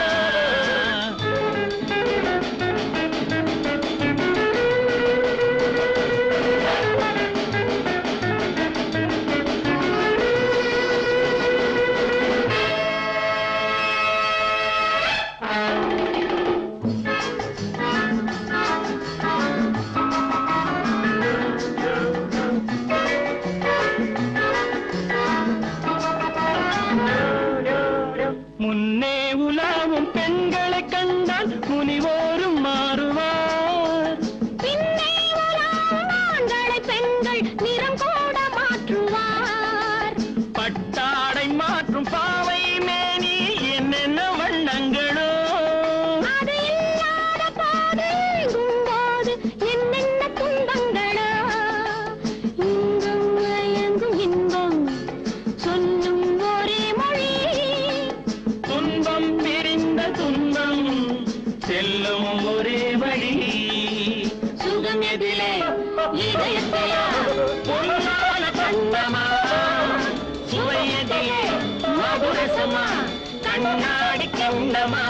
B: முன்னே உலாவும் பெண்களை கண்டால் முனிவோரும் மாறுவார்
C: பின்னே உலாவும் ஆண்களை பெண்கள் நிறம் கூட மாற்றுவார்
B: பட்டாடை மாற்றும் பாவை மேனி என்னென்ன வண்ணங்களோ
C: அது இல்லாத போது எங்கும் போது என்னென்ன துன்பங்களோ இங்கும் எங்கும் இன்பம் சொல்லும் ஒரே மொழி
B: துன்பம் பிரிந்த துன்பம் செல்லும் ஒரே வழி
C: சுகம் எதிலே இதயத்தில
B: பொன்னான கண்ணமா சுவையதிலே மதுரசமா கண்ணாடி கிண்ணமா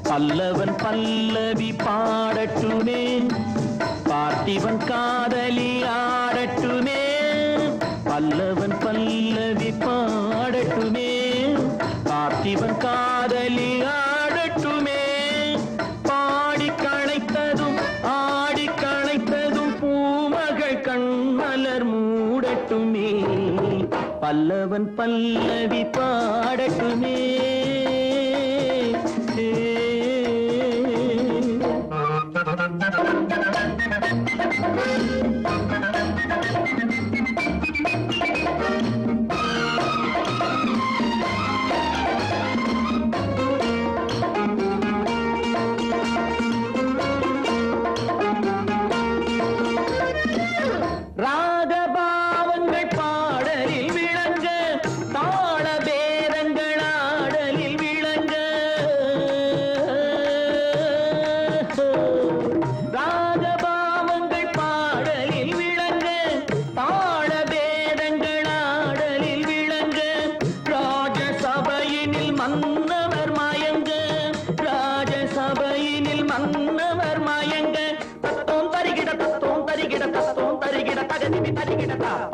B: பல்லவன் பல்லவி பாடட்டுமே பார்த்திவன் காதலி ஆடட்டுமே பல்லவன் பல்லவி பாடட்டுமே பார்த்திவன் காதலி ஆடட்டுமே பாடி களைத்ததும் ஆடி களைத்ததும் பூமகள் கண்மலர் மூடட்டுமே பல்லவன் பல்லவி பாடட்டுமே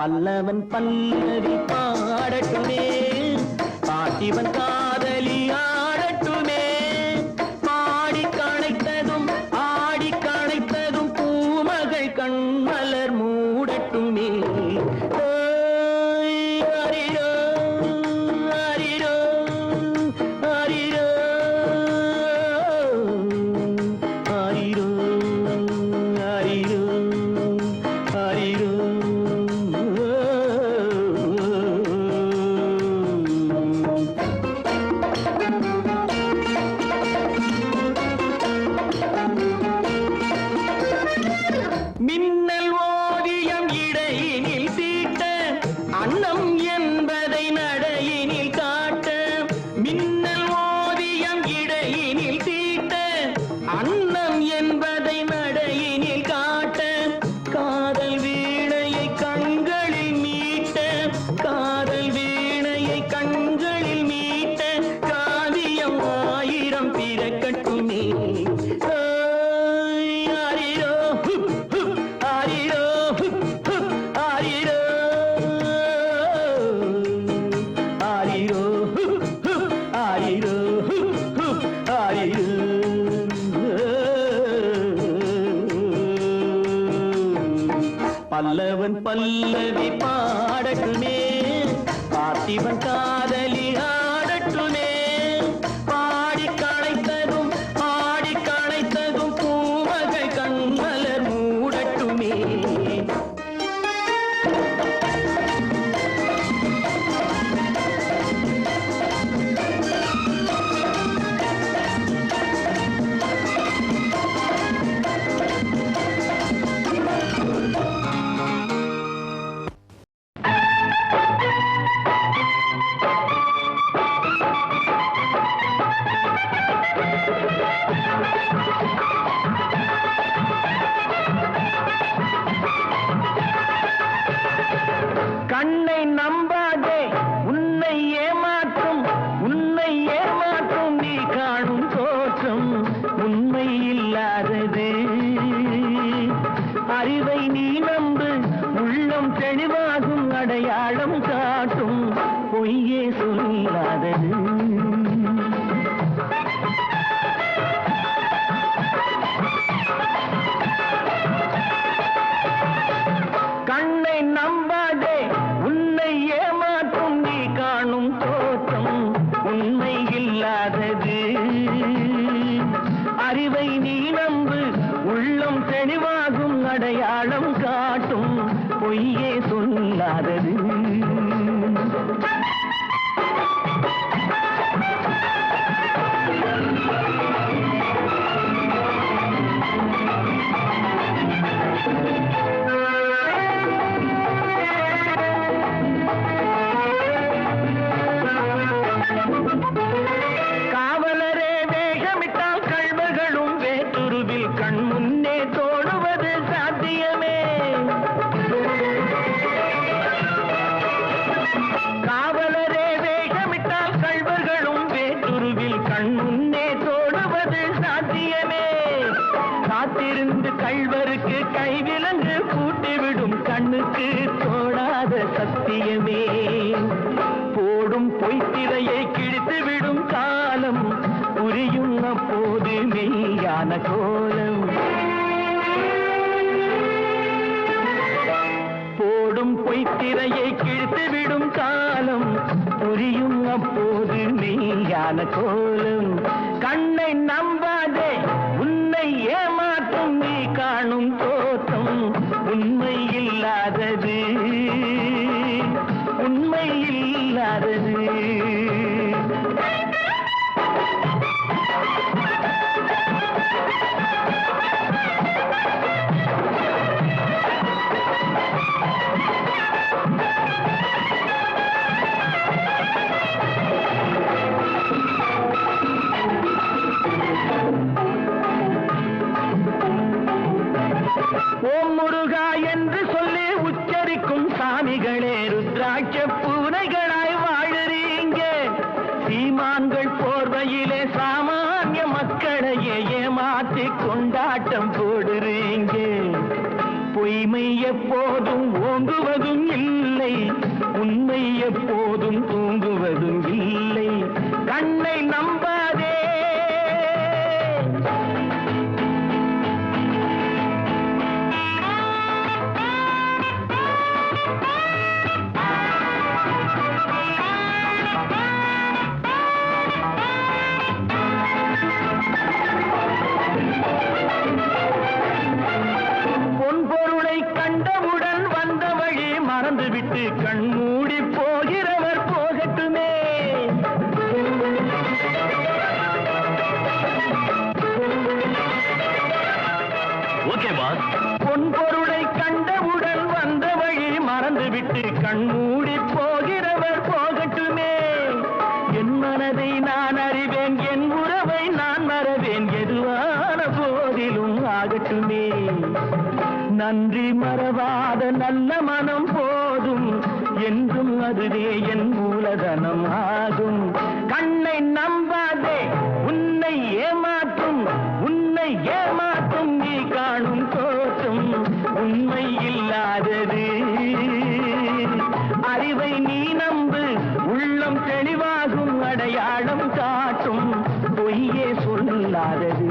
B: பல்லவன் பல்லவி பாடட்டுமே, பாட்டிவன் காதலி ஆடட்டுமே. பாடி கணைத்ததும் ஆடி கணைத்ததும் பூமகள் கண்மலர் மூடட்டுமே. அரிரோ அரிரோ அரிரோ அரிரோ அரிரோ அரிரோ. மின்னல் ஓவியம் இடையினில் தீட்ட, அன்னம் என்பதை நடையினில் காட்ட. மின்னல் ஓவியம் இடையினில் தீட்ட, அன்னம் என்பதை நடையினில் காட்ட. காதல் வீணையை கண்களில் மீட்ட, காதல் வீணையை கண்களில் மீட்ட. காவியம் ஆயிரம் பிறக்கட்டுமே. ஆரிரோ ஆரிரோ ஆரிரோ ஆரிரோ ஆரிரோ ஆரிரோ. பல்லவன் பல்லவி பாடட்டுமே, பார்த்திபன் காதலி ஆடட்டுமே. பாடி கணைத்ததும் ஆடி கணைத்ததும் பூமகள் கண்மலர் மூடட்டுமே. கண்ணை நம்பாதே, உன்னை ஏமாற்றும் உன்னை ஏமாற்றும் நீ காணும் தோற்றம் உண்மை இல்லாதது. அறிவை நீ நம்பு, உள்ளம் தெளிவாகும், அடையாளம் காட்டும் பொய்யே சொல்லாதது. கண்ணை நம்பாதே, உன்னை ஏமாற்றும் நீ காணும் தோற்றம் உண்மை இல்லாதது. அறிவை நீ நம்பு, உள்ளம் தெளிவாகும், அடையாளம் காட்டும் பொய்யே சொல்லாதது. காவலரே வேகமிட்டால் கள்வர்களும் வேற்றுருவில் கண் முன்னே தோடுவது சாத்தியமே. காவலரே வேகமிட்டால் கள்வர்களும் வேற்றுருவில் கண் முன்னே தோடுவது சாத்தியமே. காத்திருந்து கள்வருக்கு கைவிலங்கு பூட்டிவிடும் கண்ணுக்கு தோடாத சத்தியமே. போடும் பொய்த்திரையை கிழித்துவிடும் காலம் புரியும் அப்போது மெய்யான கோலம். போடும் பொய்த்திரையை கிழித்துவிடும் காலம் புரியும் அப்போது மெய்யான கோலம். கண்ணை நம்பாதே, உன்னை ஏமாற்றும் நீ காணும் தோற்றம் உண்மை இல்லாதது உண்மை இல்லாதது. ஓம் முருகா என்று சொல்லி உச்சரிக்கும் சாமிகளே, ருத்ராட்ச பூனைகளாய் வாழுறீங்க. சீமான்கள் போர்வையிலே சாமானிய மக்களையே ஏமாற்றி கொண்டாட்டம் போடுறீங்க. பொய் பொய்மை எப்போதும் ஓங்குவதும் இல்லை, உண்மை எப்போதும் தூங்குவதும் இல்லை. கண்ணை நம்பாதே. பொன்பொருளை கண்டவுடன் வந்த வழி மறந்துவிட்டு கண்மூடி போகிறவர் போகட்டுமே.
E: Okay pass.
B: பொன்பொருளை கண்டவுடன் வந்த வழி மறந்துவிட்டு கண்மூடி போகிறவர் போகட்டுமே. என் மனதை நான் அறிவேன், என் உறவை நான் மறவேன், எதுவான போதிலும் ஆகட்டுமே. நன்றி மறவாத நல்ல மனம் போதும், என்றும் அதுவே என் மூலதனம் ஆகும். கண்ணை நம்பாதே, உன்னை ஏமாற்றும், உன்னை ஏமாற்றும் நீ காணும் தோற்றம் உண்மை இல்லாதது. அறிவை நீ நம்பு, உள்ளம் தெளிவாகும், அடையாளம் காட்டும் பொய்யே சொல்லாதது.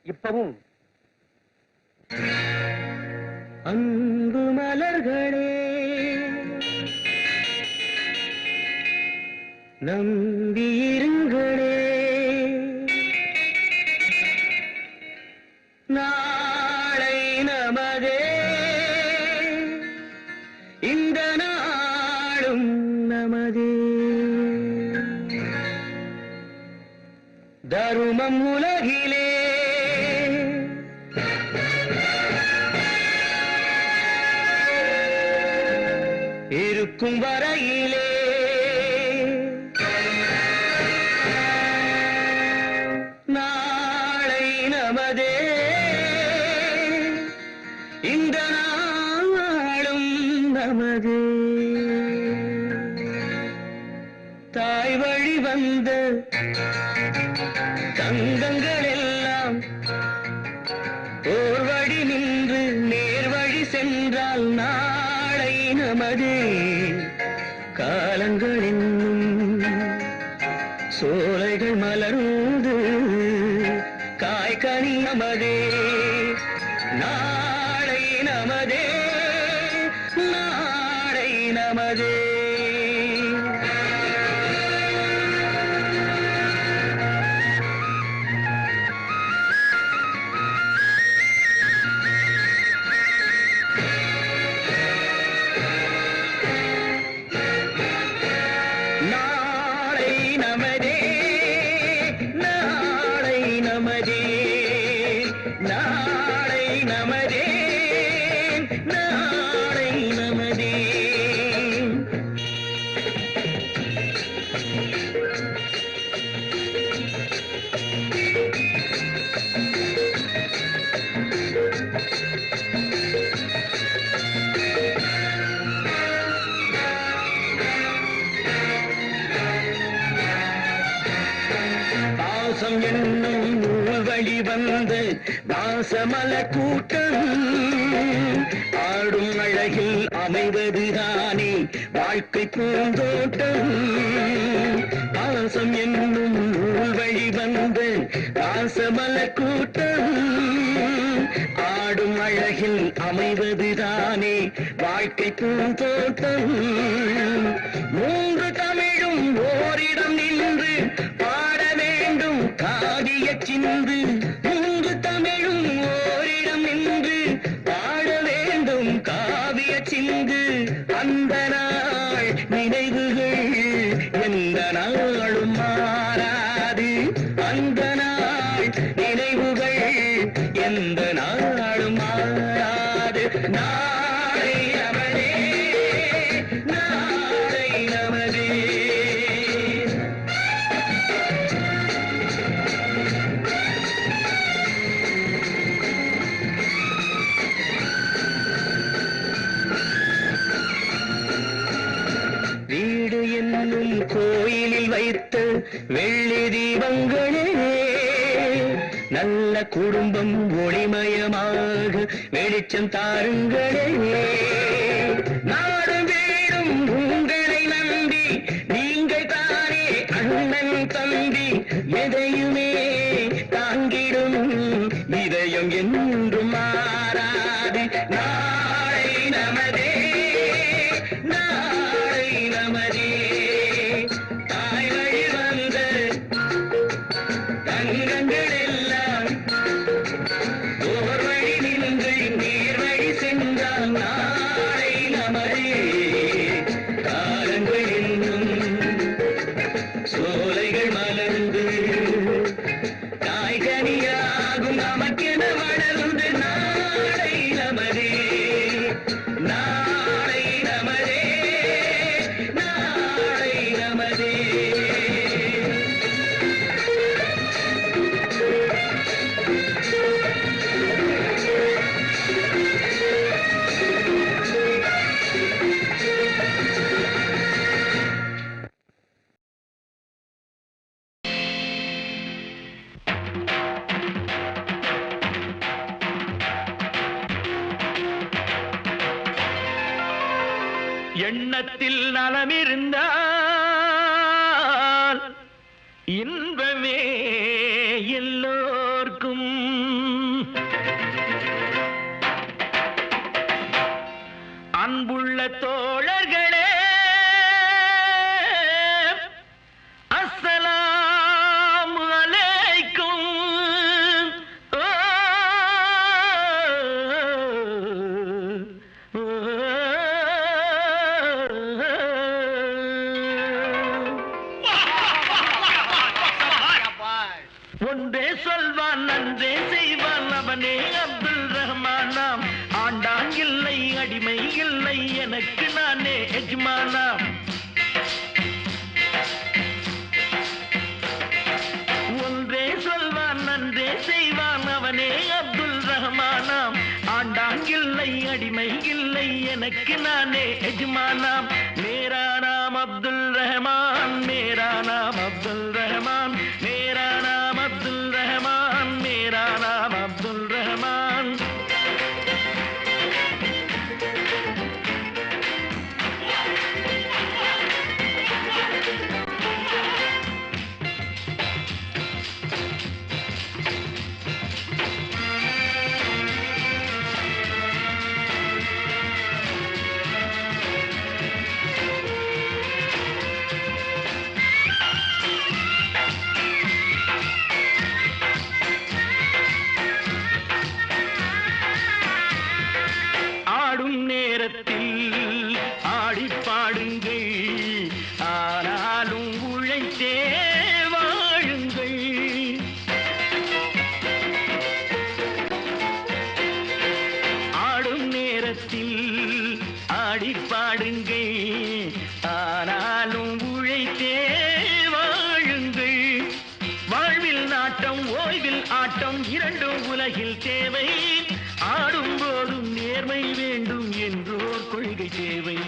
D: இப்பவும் அன்பு மலர்களே நம்பியிருங்களே, நாளை நமதே, இந்த நாளும் நமதே. தருமம் உலகிலே இருக்கும் வரையிலே நாளை நமதே, இந்த நாளும் நமதே. தாய் வழி வந்த தங்கங்கள் எல்லாம் ஓர் வழி நின்று நேர் வழி சென்றால் நாளை நமதே. காலங்கள் என்னும் சோலைகள் மலர்ந்து காய்கனி நமதே. நாளை நமதே, நாளை நமதே. பாசம் என்னும் நூல் வழி வந்து பாசமல கூட்டம் ஆடும் அழகில் அமைவதுதானே வாழ்க்கை பூந்தோட்டம். பாசம் என்னும் நூல் வழி வந்து பாசமல கூட்டம் ஆடும் அழகில் அமைவதுதானே வாழ்க்கை பூந்தோட்டம். மூன்று தமிழும் ஓரிடம் நின்று பாட வேண்டும் காவிய சிந்து. மூன்று தமிழும் ஓரிடம் நின்று பாட வேண்டும் காவிய சிந்து. அந்த நாள் நினைவுகள் எந்த நாளும் மாறாது. அந்த நாள் நினைவுகள் எந்த நாளும் மாறாது. நாளை நமதே, நாளை நமதே. வீர
B: வீடு என்னும் கோயிலில் வைத்த வெள்ளி தீபங்களே நல்ல குடும்பம் ஒளிமயமாக வெளிச்சம் தாருங்களே நாடும் வீடும் உங்களை நம்பி நீங்கள் தானே அண்ணன் தம்பி எதையுமே தாங்கிடும் இதயம் என்றும் மாறாது நாளை நமதே நாளை நமதே தாய் வழி வந்த தங்கங்கள் எல்லாம் ஓர் வழி நின்று நேர் வழி சென்றால் நாளை நமதே காலங்கள் என்னும் சோலைகள் மலர்ந்து காய்கனியாகும் நமக்கென வளர்ந்து நாளை நமதே நாளை நமதே நாளை நமதே எண்ணத்தில் நலமிருந்தால் இன்பமே எல்லோர்க்கும் அன்புள்ள தோழர்களே அஸ்ஸலாமு அலைக்கும் ஒன்றே சொல்வான் நன்றே செய்வான் அவனே அப்துல் ரஹ்மானாம் ஆண்டான் இல்லை அடிமை இல்லை எனக்கு நானே எஜ்மானாம் ஒன்றே சொல்வான் நன்றே செய்வான் அவனே அப்துல் ரஹ்மானாம் ஆண்டான் இல்லை அடிமை இல்லை எனக்கு நானே எஜ்மானாம் மேரா நாம் அப்துல் ரஹ்மான் மேரா நாம் அப்துல் ரஹ்மான் மேரா நாம் அப்துல் ரஹ்மான் மேரா நாம் அப்துல் ரஹ்மான் ஆடும் நேரத்தில் ஆடி பாடுங்கள் ஆனாலும் உழைத்தே வாழுங்கள் ஆடும் நேரத்தில் ஆடி பாடுங்கள் ஆனாலும் உழைத்தே வாழுங்கள் வாழ்வில் நாட்டம் ஓய்வில் ஆட்டம் இரண்டும் உலகில் தேவை ஆடும் போதும் நேர்மை வேண்டும் என்றோர் கொள்கை தேவை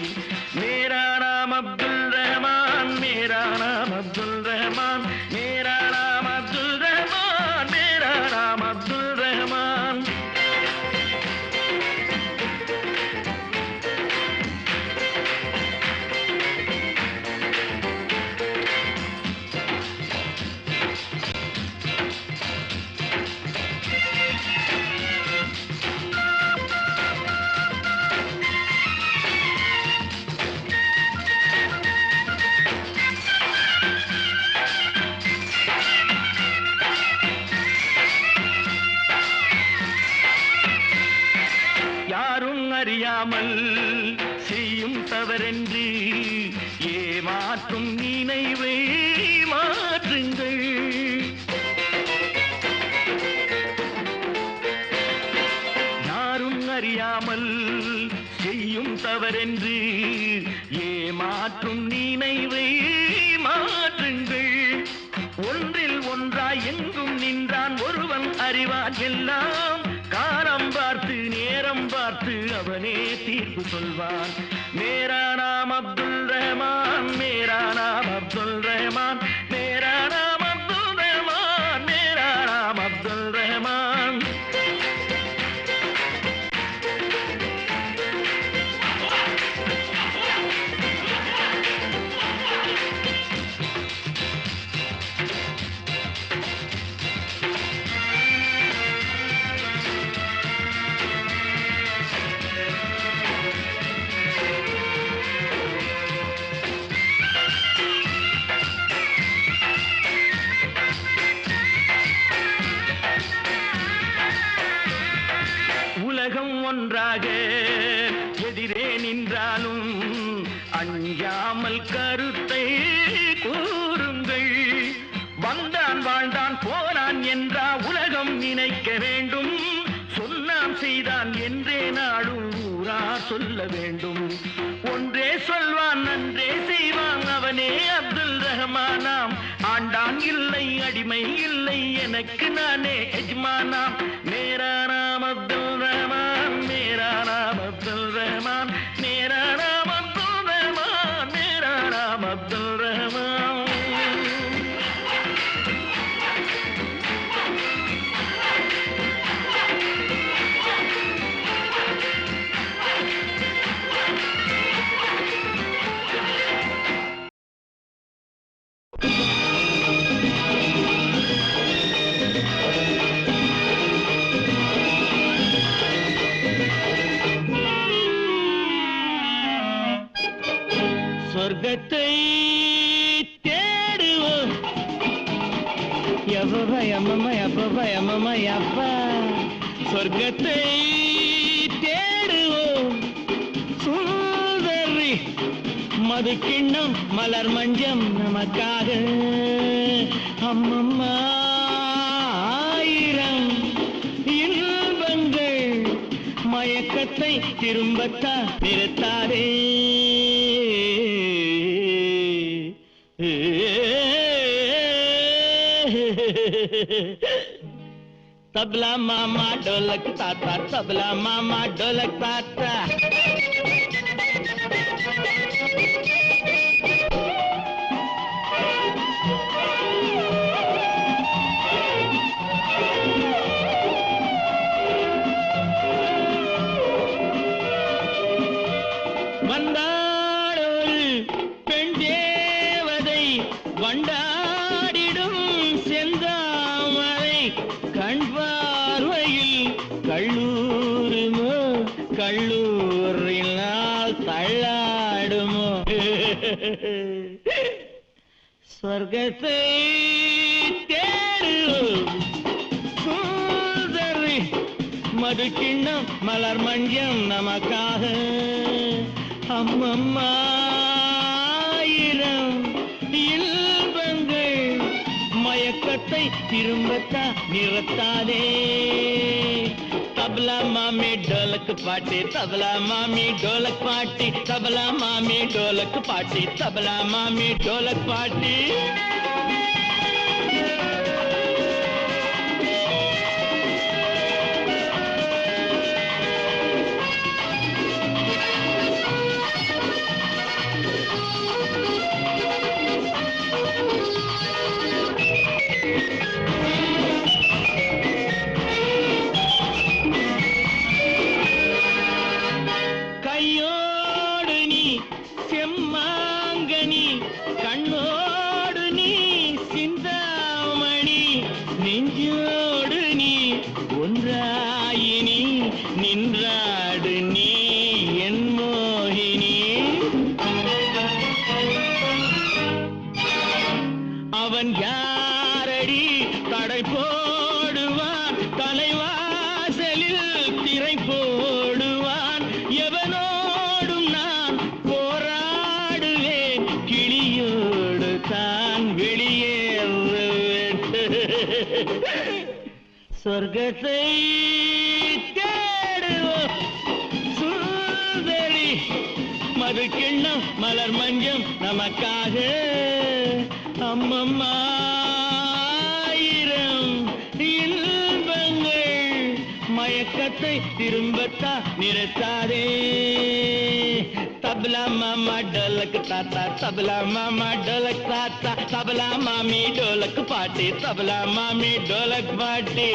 B: மேரா நாம் அப்துல் ரஹ்மான் மேரா நாம் அப்துல் ரஹ்மான் மேரா நாம் அப்துல் ரஹ்மான் மேரா நாம் அப்துல் ரஹ்மான் யாரும் அறியாமல் செய்யும் தவறென்று ஏமாற்றும் நினைவை மாற்றுங்கள் யாரும் அறியாமல் செய்யும் தவறென்று ஏமாற்றும் நினைவை மாற்றுங்கள் ஒன்றில் ஒன்றாய் எங்கும் நின்றான் ஒருவன் அறிவான் எல்லாம் காலம் பார்த்து நேரம் பார்த்து அவனே தீர்ப்பு சொல்வான் மேரா நாம் அப்துல் ரஹ்மான் கருத்தை கூறுங்கள். வந்தான் வாழ்ந்தான் போனான் என்றா உலகம் நினைக்க வேண்டும். சொன்னான் செய்தான் என்றே நாடும் ஊரா சொல்ல வேண்டும். ஒன்றே சொல்வான் நன்றே செய்வான் அவனே அப்துல் ரஹ்மானாம். ஆண்டான் இல்லை அடிமை இல்லை எனக்கு நானே எஜமானாம். மேரா நாம் அப்துல் ரஹ்மான், மேரா நாம் அப்துல் ரஹ்மான், மேரா நாம் அப்துல் ரஹ்மான், மேரா நாம் அப்துல் ரஹ்மான். சொர்க்கத்தை தேடுவோம். அப்பா சொர்க்கத்தை தேடுவோம். சுந்தரி மது கிண்ணம் மலர் மஞ்சம் நமக்காக. அம்மம்மா ஆயிரம் இன்பங்கள் மயக்கத்தை திரும்பத்தா நிறுத்தாதே. तबला मामा ढोलक ताता, तबला मामा ढोलक ताता. வந்தாளொரு பெண் தேவதை வண்டாடிடும் செந்தாமரை. கண் பார்வையில் கள்ளூருமோ கள்ளூரினால் தள்ளாடுமோ. சொர்க்கத்தை தேடுவோம். சுந்தரி மது கிண்ணம் மலர் மஞ்சம் நமக்காக. அம்மம்மா ஆயிரம் இன்பங்கள் மயக்கத்தை திரும்பத்தா நிறுத்தாதே. तबला मामी ढोलक पाटी, तबला मामी ढोलक पाटी, तबला मामी ढोलक पाटी, तबला मामी ढोलक पाटी. கையோடு நீ செம்மாங்கனி, கண்ணோடு நீ சிந்தாமணி, நெஞ்சோடு நீ ஒன்றாயினி, நின்றாடு நீ என் மோகினி. அவன் யாரடி தடை போடுவான், தலைவாசலில் திரை போடுவான். எவனோடும் நான் போராடுவேன், கிளியோடு தான் வெளியேறுவேன். சொர்க்கத்தை தேடுவோம். சுந்தரி மது கிண்ணம் மலர் மஞ்சம் நமக்காக. அம்மம்மா ஆயிரம் இன்பங்கள் மயக்கத்தை திரும்பத்தா நிறுத்தாதே. तबला मामा ढोलक ताता, तबला मामा ढोलक ताता, तबला मामी ढोलक पाटी, तबला मामी ढोलक पाटी.